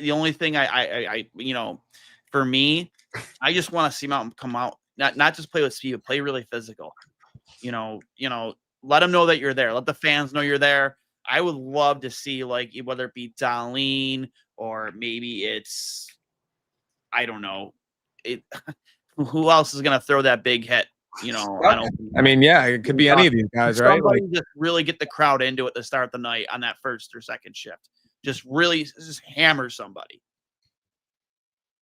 The only thing I for me, I just want to see them come out, not just play with speed, but play really physical. Let them know that you're there. Let the fans know you're there. I would love to see, like, whether it be Darlene or maybe it's, I don't know, who else is going to throw that big hit? I mean, it could be any of these guys, right? Like, just really get the crowd into it to start the night on that first or second shift. Just hammer somebody.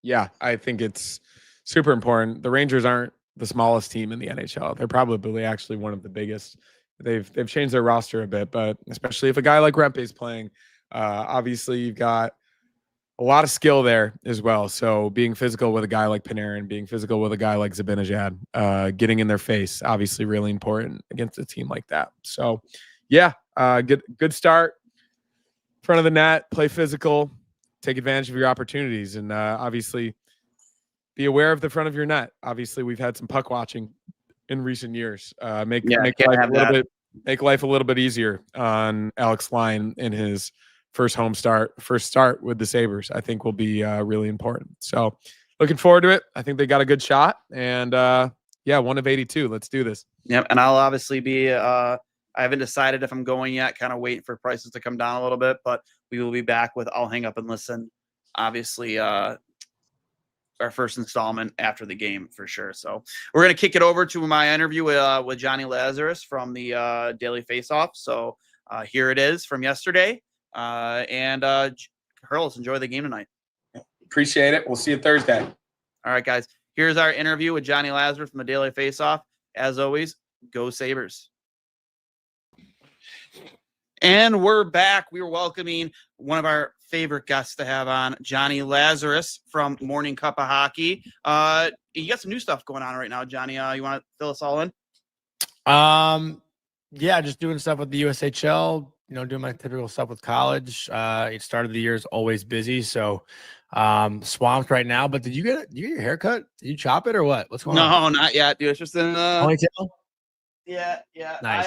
Yeah, I think it's super important. The Rangers aren't the smallest team in the NHL. They're probably actually one of the biggest. They've changed their roster a bit, but especially if a guy like Rempe is playing, obviously you've got a lot of skill there as well. So being physical with a guy like Panarin, being physical with a guy like Zibanejad, getting in their face, obviously really important against a team like that. So good start. Front of the net, play physical, take advantage of your opportunities, and obviously be aware of the front of your net. Obviously, we've had some puck watching in recent years. Make life a little bit easier on Alex Lyon in his first start with the Sabres. I think will be really important. So looking forward to it. I think they got a good shot, and 1 of 82. Let's do this. Yep, and I'll obviously be I haven't decided if I'm going yet, kind of waiting for prices to come down a little bit, but we will be back with I'll Hang Up and Listen, obviously, our first installment after the game for sure. So we're going to kick it over to my interview with Jonny Lazarus from the Daily Faceoff. So here it is from yesterday. And Hurls, enjoy the game tonight. Appreciate it. We'll see you Thursday. All right, guys. Here's our interview with Jonny Lazarus from the Daily Faceoff. As always, go Sabres. And we're back. We were welcoming one of our favorite guests to have on, Jonny Lazarus from Morning Cup of Hockey. You got some new stuff going on right now, Jonny. You want to fill us all in? Just doing stuff with the USHL, doing my typical stuff with college. Start of the year is always busy, so swamped right now. But did you get your haircut? Did you chop it or what? What's going on? No, not yet, dude. It's just in Ponytail? Yeah. Nice.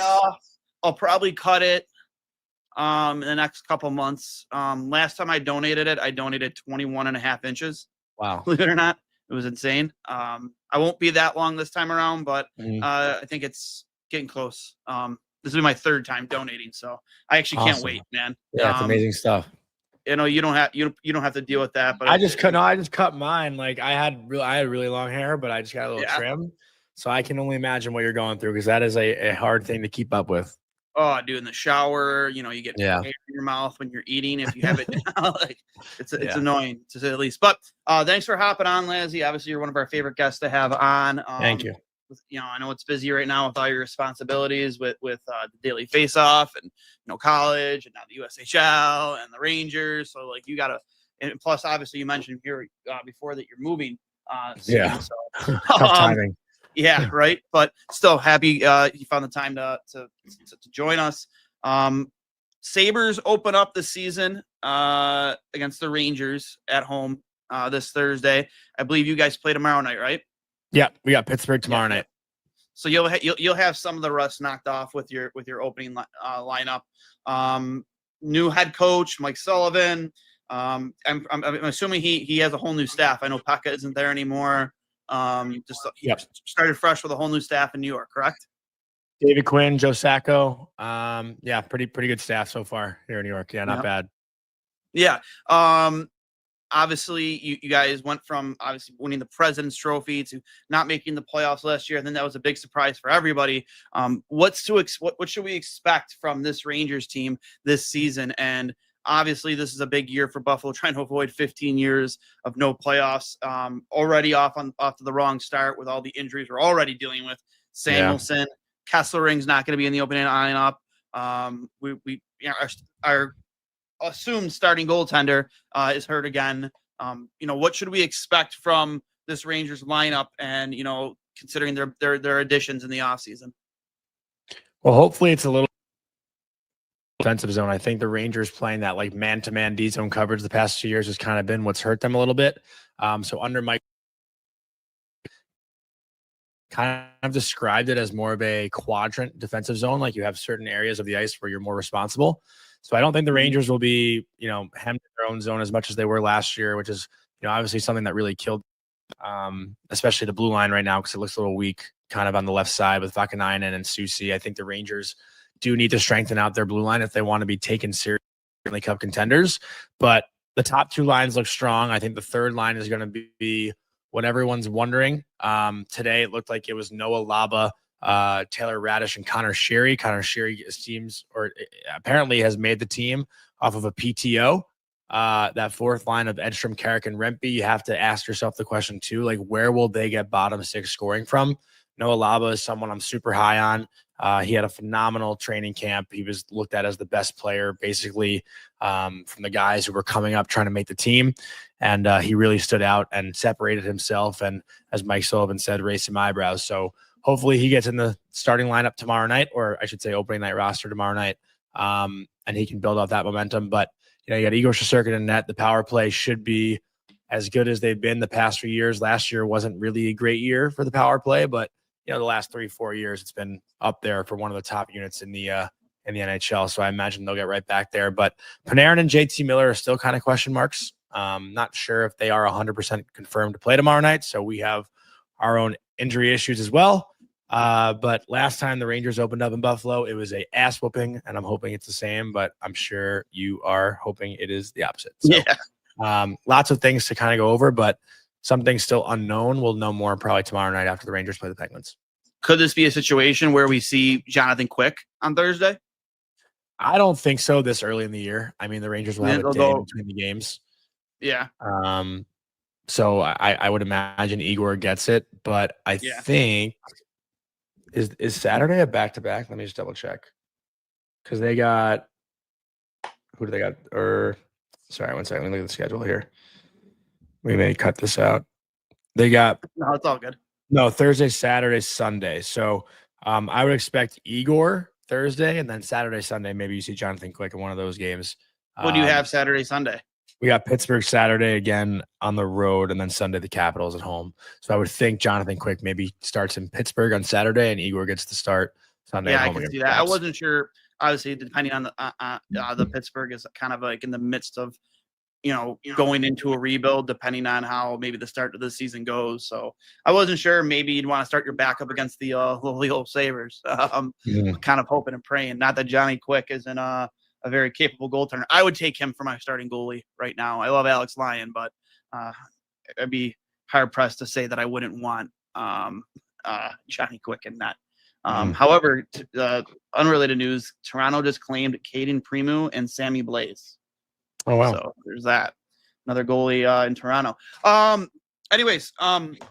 I'll probably cut it in the next couple months. Last time I donated 21 and a half inches. Wow. Believe it or not, it was insane. I won't be that long this time around, but Mhm. I think it's getting close. This will be my third time donating, so I actually can't Awesome. wait, man. Yeah, it's amazing stuff. You don't have to deal with that. But I just cut mine. Like I had really long hair, but I just got a little trim. So I can only imagine what you're going through because that is a hard thing to keep up with. Oh, dude, in the shower, you get hair in your mouth when you're eating. If you have it, like it's annoying to say the least. But thanks for hopping on, Lazzy. Obviously, you're one of our favorite guests to have on. Thank you. I know it's busy right now with all your responsibilities with the daily face-off and college and now the USHL and the Rangers. So like you gotta, and plus obviously you mentioned here before that you're moving. Yeah. So, tough timing. Yeah, right. But still happy you found the time to join us. Sabres open up the season against the Rangers at home this Thursday. I believe you guys play tomorrow night, right? Yeah, we got Pittsburgh tomorrow night. So you'll have some of the rust knocked off with your opening lineup. New head coach Mike Sullivan. I'm assuming he has a whole new staff. I know Pekka isn't there anymore. Started fresh with a whole new staff in New York, correct? David Quinn, Joe Sacco. Yeah, pretty good staff so far here in New York. Yeah, not bad. Yeah. Obviously, you guys went from obviously winning the President's Trophy to not making the playoffs last year, and then that was a big surprise for everybody. What should we expect from this Rangers team this season? And obviously, this is a big year for Buffalo, trying to avoid 15 years of no playoffs. Already off to the wrong start with all the injuries we're already dealing with. Samuelson, Kesselring's not going to be in the opening lineup. Our assumed starting goaltender is hurt again. What should we expect from this Rangers lineup and, considering their additions in the offseason? Well, hopefully it's a little defensive zone. I think the Rangers playing that like man-to-man D zone coverage the past 2 years has kind of been what's hurt them a little bit. So under Mike kind of described it as more of a quadrant defensive zone. Like you have certain areas of the ice where you're more responsible. So I don't think the Rangers will be, hemmed in their own zone as much as they were last year, which is, obviously something that really killed, especially the blue line right now because it looks a little weak, kind of on the left side with Vakanainen and Susi. I think the Rangers do need to strengthen out their blue line if they want to be taken seriously Cup contenders. But the top two lines look strong. I think the third line is going to be what everyone's wondering. Today it looked like it was Noah Laba, Taylor Radish, and Connor Sherry. Connor Sherry apparently has made the team off of a PTO. That fourth line of Edstrom, Carrick, and Rempe, you have to ask yourself the question too, like where will they get bottom six scoring from? Noah Laba is someone I'm super high on. He had a phenomenal training camp. He was looked at as the best player, basically, from the guys who were coming up trying to make the team. And he really stood out and separated himself. And as Mike Sullivan said, raised some eyebrows. So hopefully he gets in the starting lineup tomorrow night, or I should say opening night roster tomorrow night, and he can build off that momentum. But, you got Igor Shesterkin in net. The power play should be as good as they've been the past few years. Last year wasn't really a great year for the power play, but the last 3-4 years, it's been up there for one of the top units in the NHL. So I imagine they'll get right back there. But Panarin and JT Miller are still kind of question marks. Not sure if they are 100% confirmed to play tomorrow night. So we have our own injury issues as well. But last time the Rangers opened up in Buffalo, it was a ass whooping, and I'm hoping it's the same. But I'm sure you are hoping it is the opposite. So, lots of things to kind of go over, but something still unknown. We'll know more probably tomorrow night after the Rangers play the Penguins. Could this be a situation where we see Jonathan Quick on Thursday? I don't think so this early in the year. I mean, the Rangers will have a day between the games. Yeah. So I would imagine Igor gets it, but I think is Saturday a back-to-back? Let me just double check. Because they got who do they got? Sorry, one second. Let me look at the schedule here. We may cut this out. They got no, it's all good. No, Thursday, Saturday, Sunday. So I would expect Igor Thursday, and then Saturday, Sunday, maybe you see Jonathan Quick in one of those games. What do you have Saturday, Sunday? We got Pittsburgh Saturday again on the road, and then Sunday the Capitals at home. So I would think Jonathan Quick maybe starts in Pittsburgh on Saturday, and Igor gets to start Sunday. Yeah, at I home can against see the that. I Caps. wasn't sure. Obviously, depending on the Pittsburgh is kind of like in the midst of, going into a rebuild, depending on how maybe the start of the season goes. So I wasn't sure. Maybe you'd want to start your backup against the Lille Sabres. Kind of hoping and praying. Not that Johnny Quick isn't a very capable goaltender. I would take him for my starting goalie right now. I love Alex Lyon, but I'd be hard pressed to say that I wouldn't want Johnny Quick in that. However, unrelated news: Toronto just claimed Caden Primo and Sammy Blaze. Oh wow! So there's that. Another goalie in Toronto. Anyways, obviously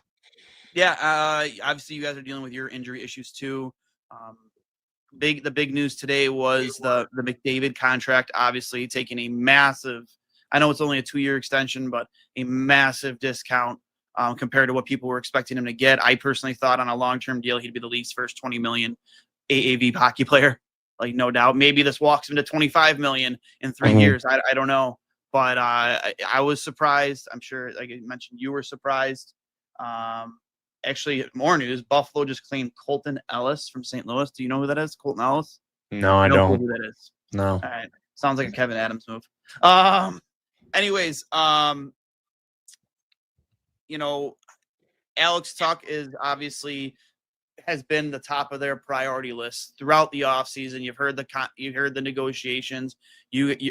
you guys are dealing with your injury issues too. The big news today was the McDavid contract, obviously taking a massive, I know it's only a 2-year extension, but a massive discount compared to what people were expecting him to get. I personally thought on a long-term deal, he'd be the league's first 20 million AAV hockey player. Like, no doubt. Maybe this walks him to 25 million in 3 years. I don't know. But I was surprised. I'm sure, like I mentioned, you were surprised. Actually, more news. Buffalo just claimed Colton Ellis from St. Louis. Do you know who that is? Colton Ellis? No, I No don't. clue who that is. No. All right. Sounds like a Kevin Adams move. Anyways, Alex Tuch is obviously has been the top of their priority list throughout the offseason. You've heard the negotiations.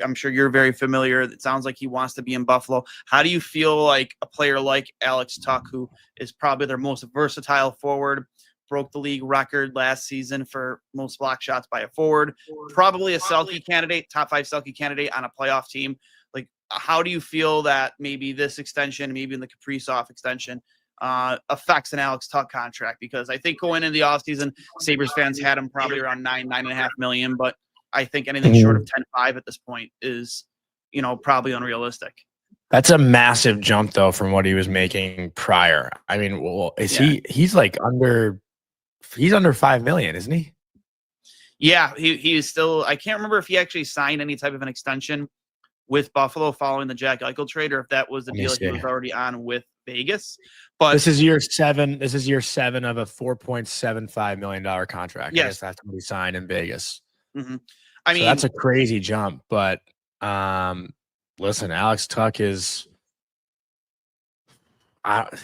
I'm sure you're very familiar. It sounds like he wants to be in Buffalo. How do you feel like a player like Alex Tuch, who is probably their most versatile forward, broke the league record last season for most block shots by a forward, probably a Selke candidate, top 5 Selke candidate on a playoff team? Like, how do you feel that maybe this extension, maybe in the Kaprizov extension, affects an Alex Tuch contract? Because I think going into the offseason, Sabres fans had him probably around $9.5 million, but I think anything short of 10.5 at this point is, probably unrealistic. That's a massive jump though from what he was making prior. I mean, well, he's like under 5 million, isn't he? Yeah, he is still. I can't remember if he actually signed any type of an extension with Buffalo following the Jack Eichel trade, or if that was the deal he was already on with Vegas. But this is year 7. This is year 7 of a $4.75 million contract. Yes. I guess that's what he signed in Vegas. Mm-hmm. I mean, that's a crazy jump. But listen, Alex Tuch is a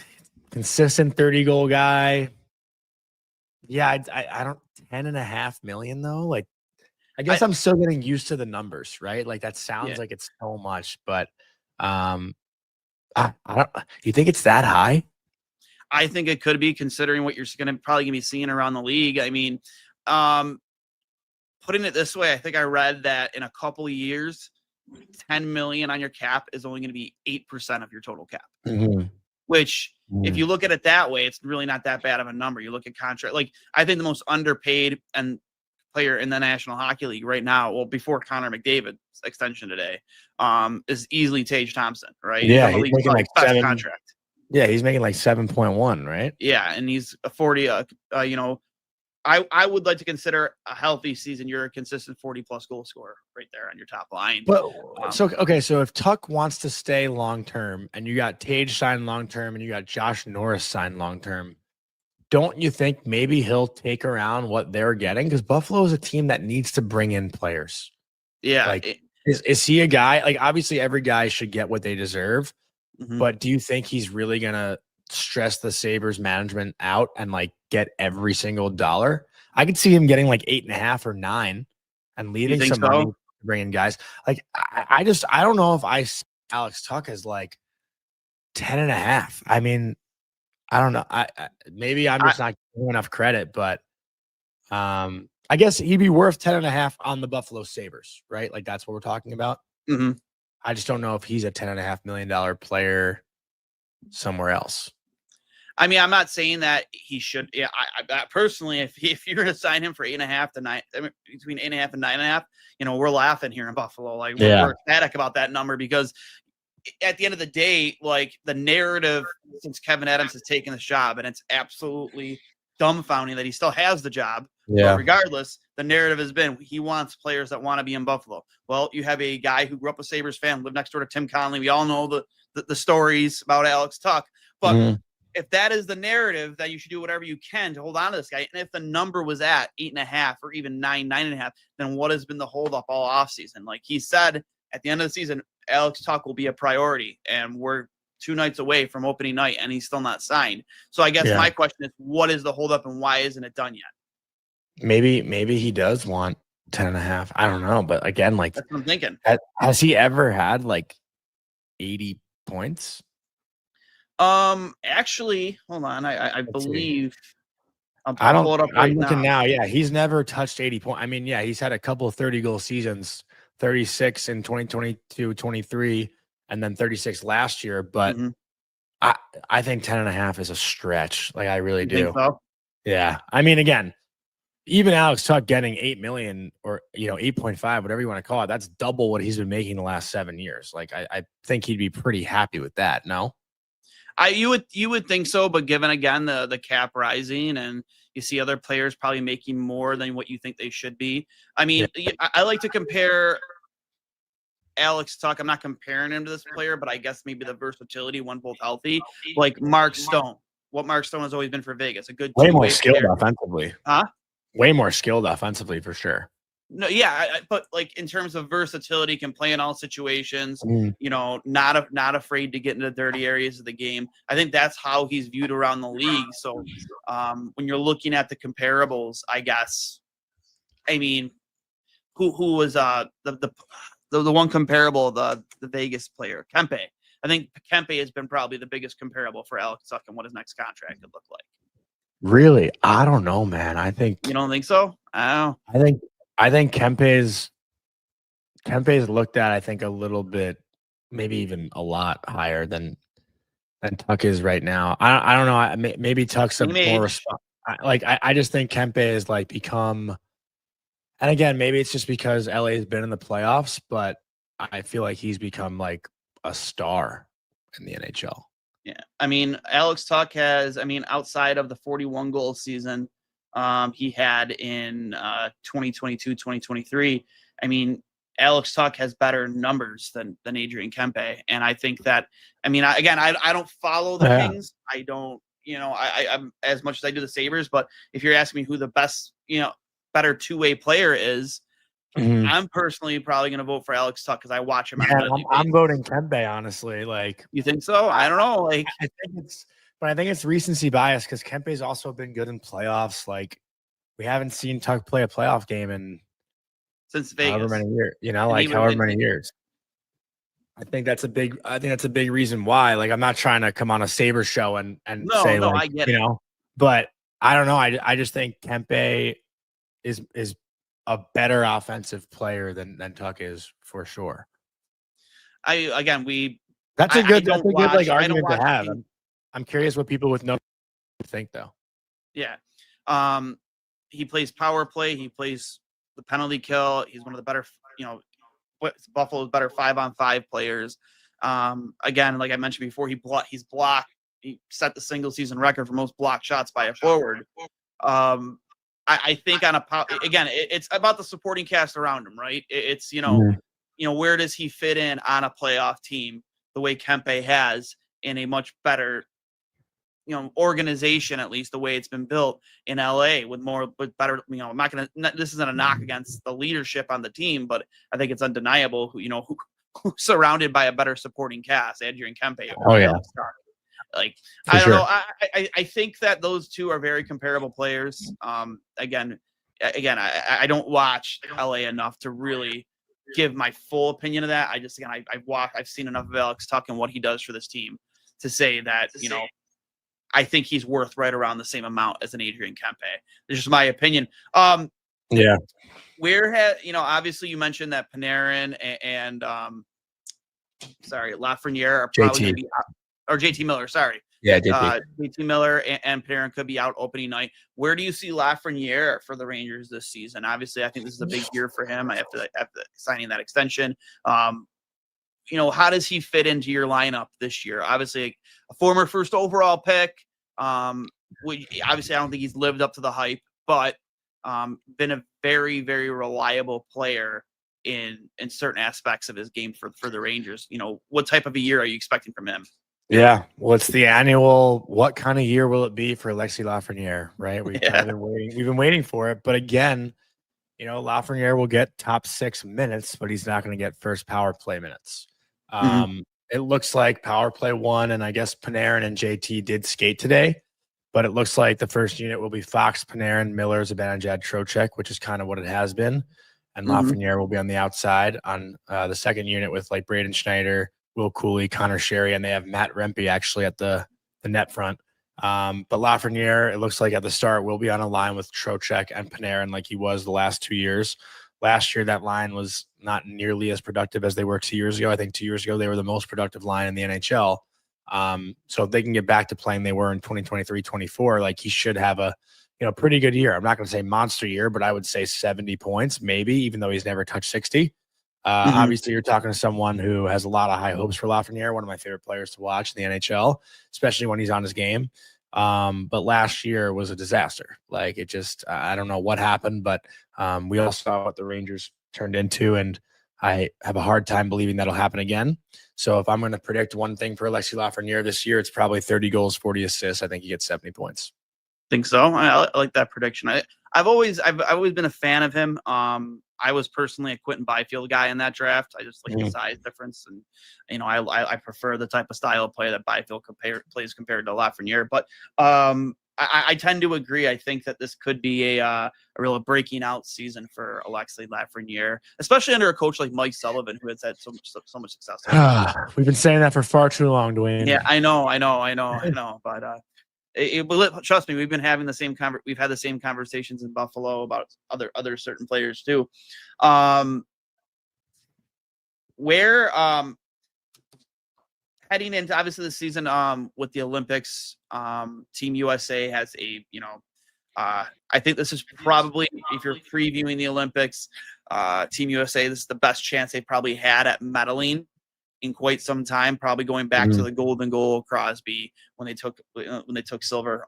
consistent 30-goal guy. Yeah, I don't 10.5 million though. Like, I guess I'm still getting used to the numbers, right? Like, that sounds like it's so much, but I don't. You think it's that high? I think it could be, considering what you're probably gonna be seeing around the league. I mean, putting it this way, I think I read that in a couple of years, 10 million on your cap is only going to be 8% of your total cap. Which, if you look at it that way, it's really not that bad of a number. You look at contract, like, I think the most underpaid and player in the National Hockey League right now, well, before Connor McDavid's extension today, is easily Tage Thompson, right? Yeah, he's making like best contract. Yeah, he's making like 7.1, right? Yeah, and he's a 40. I would like to consider a healthy season, you're a consistent 40-plus goal scorer right there on your top line. But so if Tuch wants to stay long term, and you got Tage signed long term, and you got Josh Norris signed long term, don't you think maybe he'll take around what they're getting? Because Buffalo is a team that needs to bring in players. Yeah, like is he a guy? Like, obviously, every guy should get what they deserve, but do you think he's really gonna stress the Sabres management out and like get every single dollar? I could see him getting like 8.5 or 9 and leaving some money to bring in guys. Like, I don't know if I see Alex Tuch as like 10.5. I mean, I don't know. Maybe I'm just not giving enough credit, but I guess he'd be worth 10.5 on the Buffalo Sabres, right? Like, that's what we're talking about. I just don't know if he's a $10.5 million player somewhere else. I mean, I'm not saying that he should. Yeah, I personally, if you're going to sign him for 8.5 to 9, between 8.5 and 9.5, we're laughing here in Buffalo. Like, we're ecstatic about that number, because at the end of the day, like, the narrative since Kevin Adams has taken this job, and it's absolutely dumbfounding that he still has the job. Yeah. But regardless, the narrative has been he wants players that want to be in Buffalo. Well, you have a guy who grew up a Sabres fan, lived next door to Tim Connolly. We all know the stories about Alex Tuch. But if that is the narrative, that you should do whatever you can to hold on to this guy. And if the number was at 8.5 or even 9.5, then what has been the holdup all offseason? Like he said, at the end of the season, Alex Tuch will be a priority, and we're 2 nights away from opening night, and he's still not signed. So I guess my question is, what is the holdup, and why isn't it done yet? Maybe he does want 10.5. I don't know, but again, like that's what I'm thinking. Has he ever had like 80 points? Actually, hold on. I believe I'm looking now. Yeah, he's never touched 80 points. I mean, yeah, he's had a couple of 30-goal seasons, 36 in 2022, 23, and then 36 last year. But I think 10.5 is a stretch. Like I really do. Think so? Yeah. I mean, again, even Alex Tuch getting 8 million or 8.5, whatever you want to call it, that's double what he's been making the last 7 years. Like I think he'd be pretty happy with that. No. You would think so, but given again the cap rising and you see other players probably making more than what you think they should be. I mean, I like to compare Alex Tuch. I'm not comparing him to this player, but I guess maybe the versatility when both healthy, like Mark Stone. What Mark Stone has always been for Vegas, a good way more skilled offensively. Huh? Way more skilled offensively for sure. No, yeah, but like in terms of versatility, can play in all situations. Not afraid to get into dirty areas of the game. I think that's how he's viewed around the league. So when you're looking at the comparables, I guess, I mean, who was the one comparable, the Vegas player, Kempe. I think Kempe has been probably the biggest comparable for Alex Tuch and what his next contract could look like. Really, I don't know, man. I think you don't think so. I think Kempe's looked at, I think, a little bit, maybe even a lot higher than Tuch is right now. I don't know. Maybe Tuch's a more I just think Kempe is like become, and again, maybe it's just because LA has been in the playoffs, but I feel like he's become like a star in the NHL. Yeah. I mean, Alex Tuch has, outside of the 41 goal season he had in 2022, 2023, Alex Tuch has better numbers than Adrian Kempe. And I think that, I don't follow the Kings. I don't, I'm as much as I do the Sabres, but if you're asking me who the best, better two-way player is, I'm personally probably going to vote for Alex Tuch because I watch him. I'm voting Kempe, honestly. Like, you think so? I don't know. Like, I think it's recency bias because Kempe's also been good in playoffs. Like, we haven't seen Tuch play a playoff game since Vegas, however many years. However many years. I think that's a big reason why. Like, I'm not trying to come on a Sabres show and say like, I get it. But I don't know. I just think Kempe is a better offensive player than Tuch is for sure. That's a good argument to have. I'm curious what people with no think though. Yeah. He plays power play. He plays the penalty kill. He's one of the better, Buffalo's better 5-on-5 players. Again, like I mentioned before, he's blocked. He set the single season record for most blocked shots by a forward. I think it's about the supporting cast around him, right? It's, where does he fit in on a playoff team the way Kempe has in a much better, organization, at least the way it's been built in LA with better, I'm not going to, this isn't a knock against the leadership on the team, but I think it's undeniable who's surrounded by a better supporting cast, Adrian Kempe. Like, I don't know. I think that those two are very comparable players. Again, I don't watch LA enough to really give my full opinion of that. I've seen enough of Alex Tuch and what he does for this team to say that, I think he's worth right around the same amount as an Adrian Kempe. This is my opinion. Obviously you mentioned that Panarin and Lafreniere are probably going to be out. Or JT Miller, sorry. Yeah, JT Miller and Panarin could be out opening night. Where do you see Lafreniere for the Rangers this season? Obviously, I think this is a big year for him. After signing that extension. How does he fit into your lineup this year? Obviously, a former first overall pick. Obviously, I don't think he's lived up to the hype, but been a very, very reliable player in certain aspects of his game for the Rangers. What type of a year are you expecting from him? Yeah, well, it's the annual. What kind of year will it be for Alexis Lafreniere? Right, we've kind of been waiting. We've been waiting for it, but again, Lafreniere will get top 6 minutes, but he's not going to get first power play minutes. It looks like power play 1, and I guess Panarin and JT did skate today, but it looks like the first unit will be Fox, Panarin, Miller, Zibanejad, Trocheck, which is kind of what it has been, and Lafreniere will be on the outside on the second unit with like Braden Schneider, Will Cooley, Connor Sherry, and they have Matt Rempe actually at the net front. But Lafreniere, it looks like at the start, will be on a line with Trocheck and Panarin like he was the last 2 years. Last year, that line was not nearly as productive as they were 2 years ago. I think 2 years ago, they were the most productive line in the NHL. So if they can get back to playing they were in 2023-24, like he should have a pretty good year. I'm not going to say monster year, but I would say 70 points, maybe, even though he's never touched 60. Obviously, you're talking to someone who has a lot of high hopes for Lafreniere, one of my favorite players to watch in the NHL, especially when he's on his game. But last year was a disaster. Like it just, I don't know what happened, but we all saw what the Rangers turned into, and I have a hard time believing that'll happen again. So if I'm going to predict one thing for Alexis Lafreniere this year, it's probably 30 goals, 40 assists. I think he gets 70 points. Think so? I like that prediction. I've always been a fan of him. I was personally a Quentin Byfield guy in that draft. I just like the size difference, and I prefer the type of style of play that Byfield plays compared to Lafreniere. But I tend to agree. I think that this could be a real breaking out season for Alexis Lafreniere, especially under a coach like Mike Sullivan, who has had so much success. We've been saying that for far too long, Duane. Yeah, I know. But trust me, we've been having the same we've had the same conversations in Buffalo about other certain players too. Heading into obviously the season with the Olympics, Team USA has I think this is probably, if you're previewing the Olympics, Team USA, this is the best chance they probably had at medaling in quite some time, probably going back to the golden goal of Crosby when they took silver.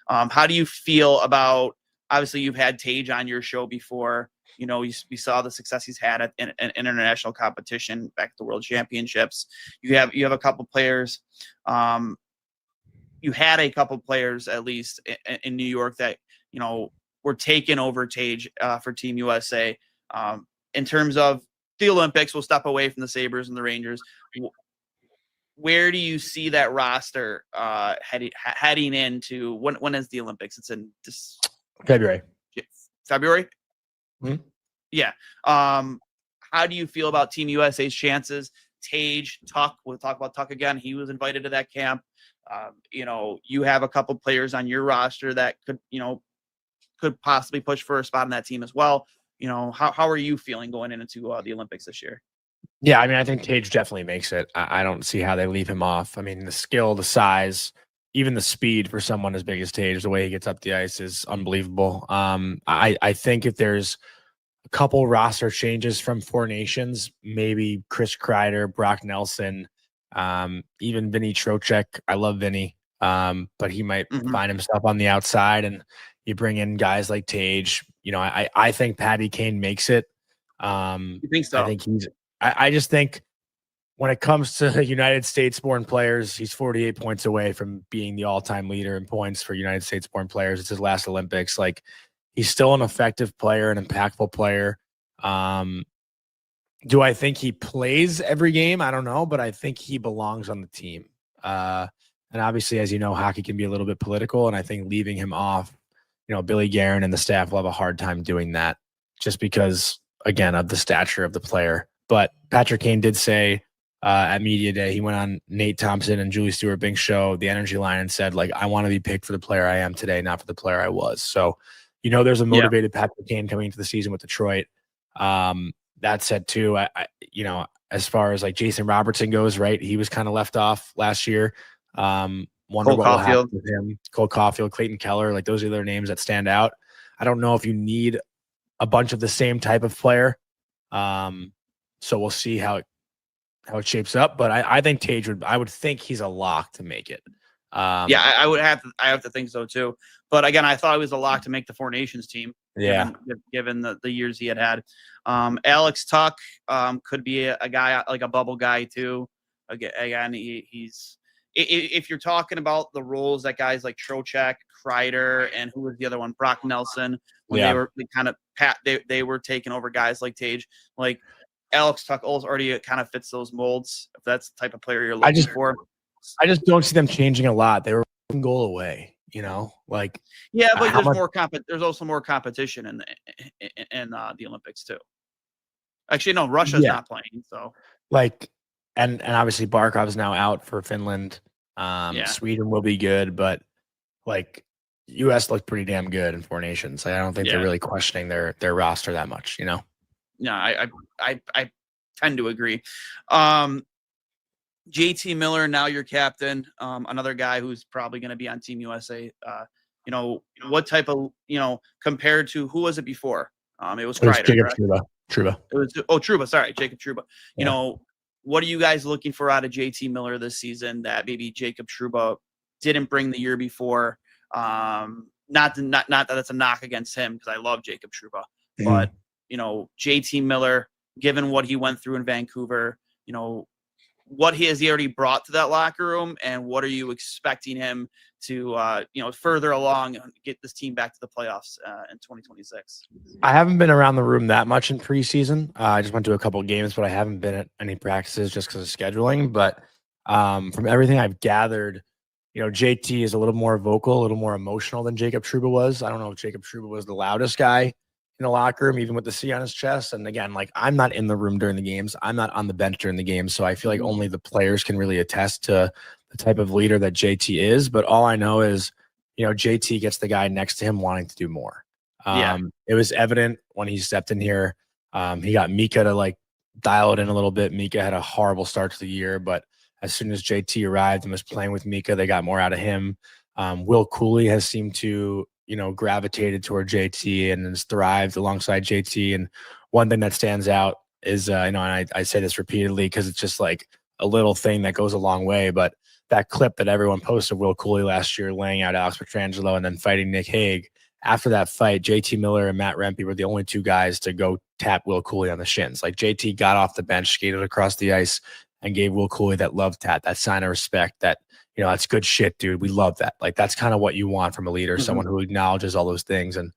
How do you feel about, obviously you've had Tage on your show before, we saw the success he's had in international competition back at the World Championships. You have a couple players, you had a couple players at least in New York that, were taken over Tage for Team USA. In terms of the Olympics, we'll step away from the Sabres and the Rangers. Where do you see that roster heading into when is the Olympics? It's in February. February? Mm-hmm. Yeah. How do you feel about Team USA's chances? Tage, Tuck, we'll talk about Tuck again. He was invited to that camp. You have a couple players on your roster that could possibly push for a spot on that team as well. How are you feeling going into the Olympics this year? Yeah, I mean, I think Tage definitely makes it. I don't see how they leave him off. I mean, the skill, the size, even the speed for someone as big as Tage, the way he gets up the ice is unbelievable. I think if there's a couple roster changes from Four Nations, maybe Chris Kreider, Brock Nelson, even Vinny Trocheck. I love Vinny, but he might find himself on the outside, and you bring in guys like Tage. I think Patty Kane makes it. You think so? I just think when it comes to United States-born players, he's 48 points away from being the all-time leader in points for United States-born players. It's his last Olympics. Like, he's still an effective player, an impactful player. Do I think he plays every game? I don't know, but I think he belongs on the team. And obviously, as you know, hockey can be a little bit political, and I think leaving him off, Billy Guerin and the staff will have a hard time doing that just because, again, of the stature of the player. But Patrick Kane did say at Media Day, he went on Nate Thompson and Julie Stewart-Bink's show, The Energy Line, and said, I want to be picked for the player I am today, not for the player I was. So, there's a motivated Patrick Kane coming into the season with Detroit. That said, too, as far as Jason Robertson goes, right, he was kind of left off last year. Wonder what will happen with him. Cole Caulfield, Clayton Keller, those are their names that stand out. I don't know if you need a bunch of the same type of player. So we'll see how it shapes up. But I think Tage I would think he's a lock to make it. I have to think so too. But again, I thought he was a lock to make the Four Nations team. Yeah. given the years he had. Alex Tuck could be a guy like a bubble guy too. Again, he's if you're talking about the roles that guys like Trocheck, Kreider, and who was the other one, Brock Nelson, when they were taking over guys like Tage, like Alex Tuck already kind of fits those molds. If that's the type of player you're looking for, I just don't see them changing a lot. They were one goal away. Like but there's also more competition in the Olympics too. Actually, no, Russia's not playing. So and obviously Barkov's now out for Finland. Sweden will be good, but US looked pretty damn good in Four Nations. I don't think they're really questioning their roster that much. Yeah, I tend to agree. JT Miller, now your captain, another guy who's probably going to be on Team USA. What type of, compared to who was it before? It was Kreider, Jacob Trouba. Trouba. Sorry, Jacob Trouba. What are you guys looking for out of JT Miller this season that maybe Jacob Trouba didn't bring the year before? Not that it's a knock against him, because I love Jacob Trouba, but JT Miller, given what he went through in Vancouver, what has he already brought to that locker room, and what are you expecting him to, further along and get this team back to the playoffs in 2026? I haven't been around the room that much in preseason. I just went to a couple of games, but I haven't been at any practices just because of scheduling. But from everything I've gathered, JT is a little more vocal, a little more emotional than Jacob Trouba was. I don't know if Jacob Trouba was the loudest guy in the locker room, even with the C on his chest. And again, I'm not in the room during the games. I'm not on the bench during the games. So I feel like only the players can really attest to the type of leader that JT is. But all I know is, JT gets the guy next to him wanting to do more. It was evident when he stepped in here. He got Mika to dial it in a little bit. Mika had a horrible start to the year, but as soon as JT arrived and was playing with Mika, they got more out of him. Will Cooley has seemed to, gravitated toward JT and has thrived alongside JT. And one thing that stands out is, and I say this repeatedly because it's just a little thing that goes a long way, but that clip that everyone posted Will Cooley last year laying out Alex Pietrangelo and then fighting Nick Hague. After that fight, JT Miller and Matt Rempe were the only two guys to go tap Will Cooley on the shins. JT got off the bench, skated across the ice, and gave Will Cooley that love tap, that sign of respect, that, that's good shit, dude. We love that. That's kind of what you want from a leader, someone who acknowledges all those things. And,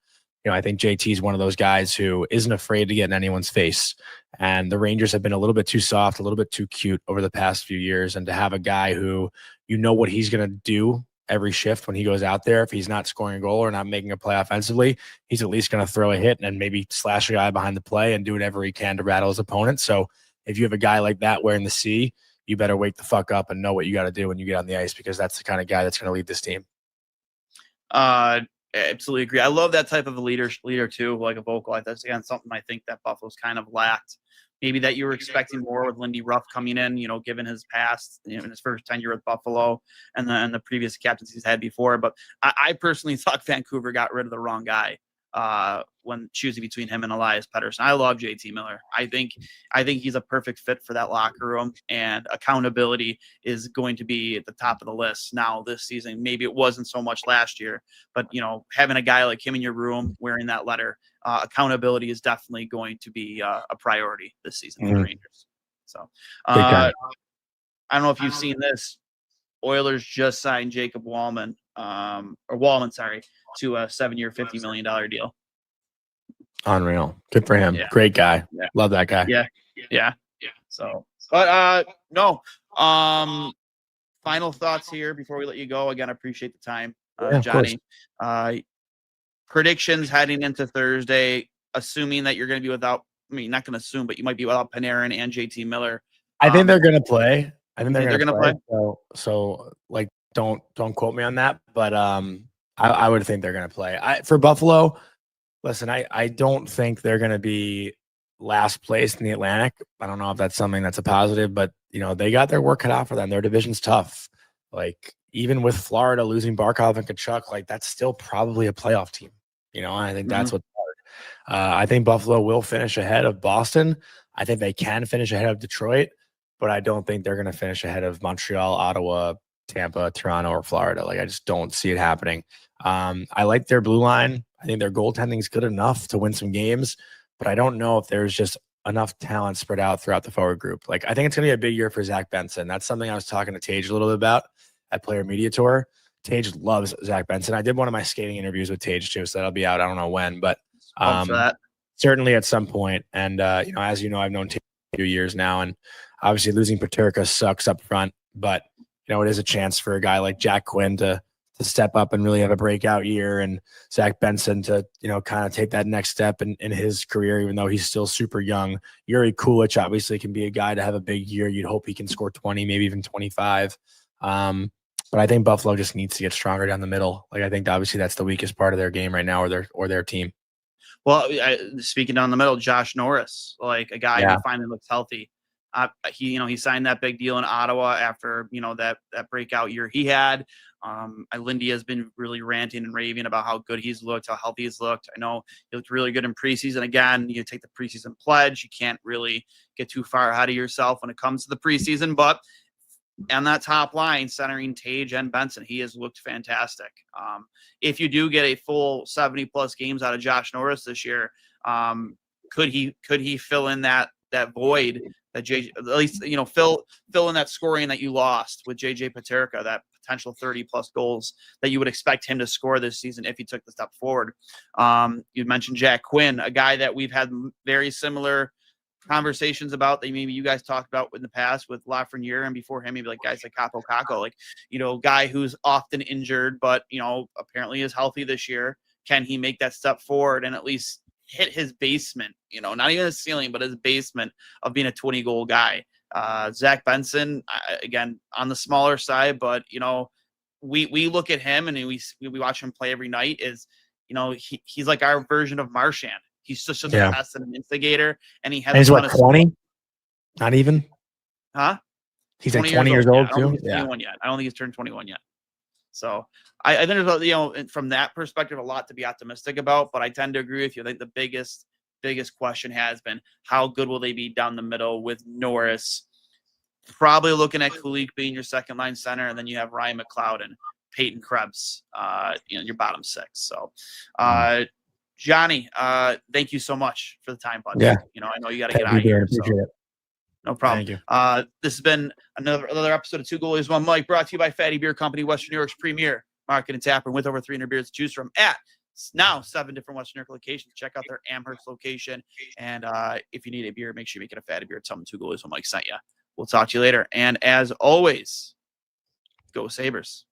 I think JT is one of those guys who isn't afraid to get in anyone's face. And the Rangers have been a little bit too soft, a little bit too cute over the past few years. And to have a guy who, what he's going to do every shift when he goes out there, if he's not scoring a goal or not making a play offensively, he's at least going to throw a hit and maybe slash a guy behind the play and do whatever he can to rattle his opponent. So if you have a guy like that wearing the C, you better wake the fuck up and know what you got to do when you get on the ice, because that's the kind of guy that's going to lead this team. Absolutely agree. I love that type of a leader too, like a vocal. That's again something I think that Buffalo's kind of lacked. Maybe that you were expecting more with Lindy Ruff coming in, given his past, in his first tenure with Buffalo and the previous captains he's had before. But I personally thought Vancouver got rid of the wrong guy when choosing between him and Elias Pettersson. I love JT Miller. I think he's a perfect fit for that locker room, and accountability is going to be at the top of the list now this season. Maybe it wasn't so much last year, but having a guy like him in your room wearing that letter, accountability is definitely going to be a priority this season for the Rangers. So I don't know if you've seen this. Oilers just signed Jacob Wallman, to a 7-year, $50 million deal. Unreal. Good for him. Yeah. Great guy. Yeah. Love that guy. Yeah. So, but no. Final thoughts here before we let you go. Again, I appreciate the time, Johnny. Predictions heading into Thursday, assuming that you're going to be without. Not going to assume, but you might be without Panarin and JT Miller. I think they're going to play. I think they're going to play. So don't quote me on that, but I would think they're going to play. For Buffalo, listen, I don't think they're going to be last place in the Atlantic. I don't know if that's something that's a positive, but they got their work cut out for them. Their division's tough. Even with Florida losing Barkov and Kachuk, that's still probably a playoff team. I think that's what's hard. I think Buffalo will finish ahead of Boston. I think they can finish ahead of Detroit, but I don't think they're going to finish ahead of Montreal, Ottawa, Tampa, Toronto, or Florida. I just don't see it happening. I like their blue line. I think their goaltending is good enough to win some games, but I don't know if there's just enough talent spread out throughout the forward group. Like, I think it's going to be a big year for Zach Benson. That's something I was talking to Tage a little bit about at Player Media Tour. Tage loves Zach Benson. I did one of my skating interviews with Tage too, so that'll be out. I don't know when, but certainly at some point. And as you know, I've known Tage for a few years now, and obviously losing Peterka sucks up front, but it is a chance for a guy like Jack Quinn to step up and really have a breakout year, and Zach Benson to, kind of take that next step in his career, even though he's still super young. Yuri Kulich obviously can be a guy to have a big year. You'd hope he can score 20, maybe even 25. But I think Buffalo just needs to get stronger down the middle. Like, I think obviously that's the weakest part of their game right now, or their team. Well, speaking down the middle, Josh Norris, like a guy who finally looks healthy. He signed that big deal in Ottawa after, that breakout year he had. Lindy has been really ranting and raving about how good he's looked, how healthy he's looked. I know he looked really good in preseason. Again, you take the preseason pledge. You can't really get too far ahead of yourself when it comes to the preseason, but on that top line, centering Tage and Benson, he has looked fantastic. If you do get a full 70+ games out of Josh Norris this year, could he fill in that void that at least fill in that scoring that you lost with JJ Peterka, that potential 30+ goals that you would expect him to score this season if he took the step forward. You mentioned Jack Quinn, a guy that we've had very similar conversations about that maybe you guys talked about in the past with Lafreniere, and before him, maybe like guys like Capo Caco, like, guy who's often injured, but, apparently is healthy this year. Can he make that step forward and at least hit his basement, not even his ceiling, but his basement of being a 20-goal guy? Zach Benson, again, on the smaller side, but, we look at him and we watch him play every night he's like our version of Marchand. He's just a pest and an instigator, and he's what, 20? Not even? Huh? He's like 20 years old too? Yeah. 21 yet. I don't think he's turned 21 yet. So I think there's, from that perspective, a lot to be optimistic about, but I tend to agree with you. I think the biggest question has been, how good will they be down the middle with Norris? Probably looking at Kulich being your second line center, and then you have Ryan McLeod and Peyton Krebs, your bottom six. So, Johnny, thank you so much for the time, bud. Yeah. I know you got to get out of here. Appreciate it. No problem. Thank you. This has been another episode of Two Goalies, One Mic, brought to you by Fatty Beer Company, Western New York's premier market and tap room with over 300 beers to choose from at now 7 different Western New York locations. Check out their Amherst location. And if you need a beer, make sure you make it a Fatty Beer. Tell them Two Goalies, One Mic sent you. We'll talk to you later. And as always, go Sabres.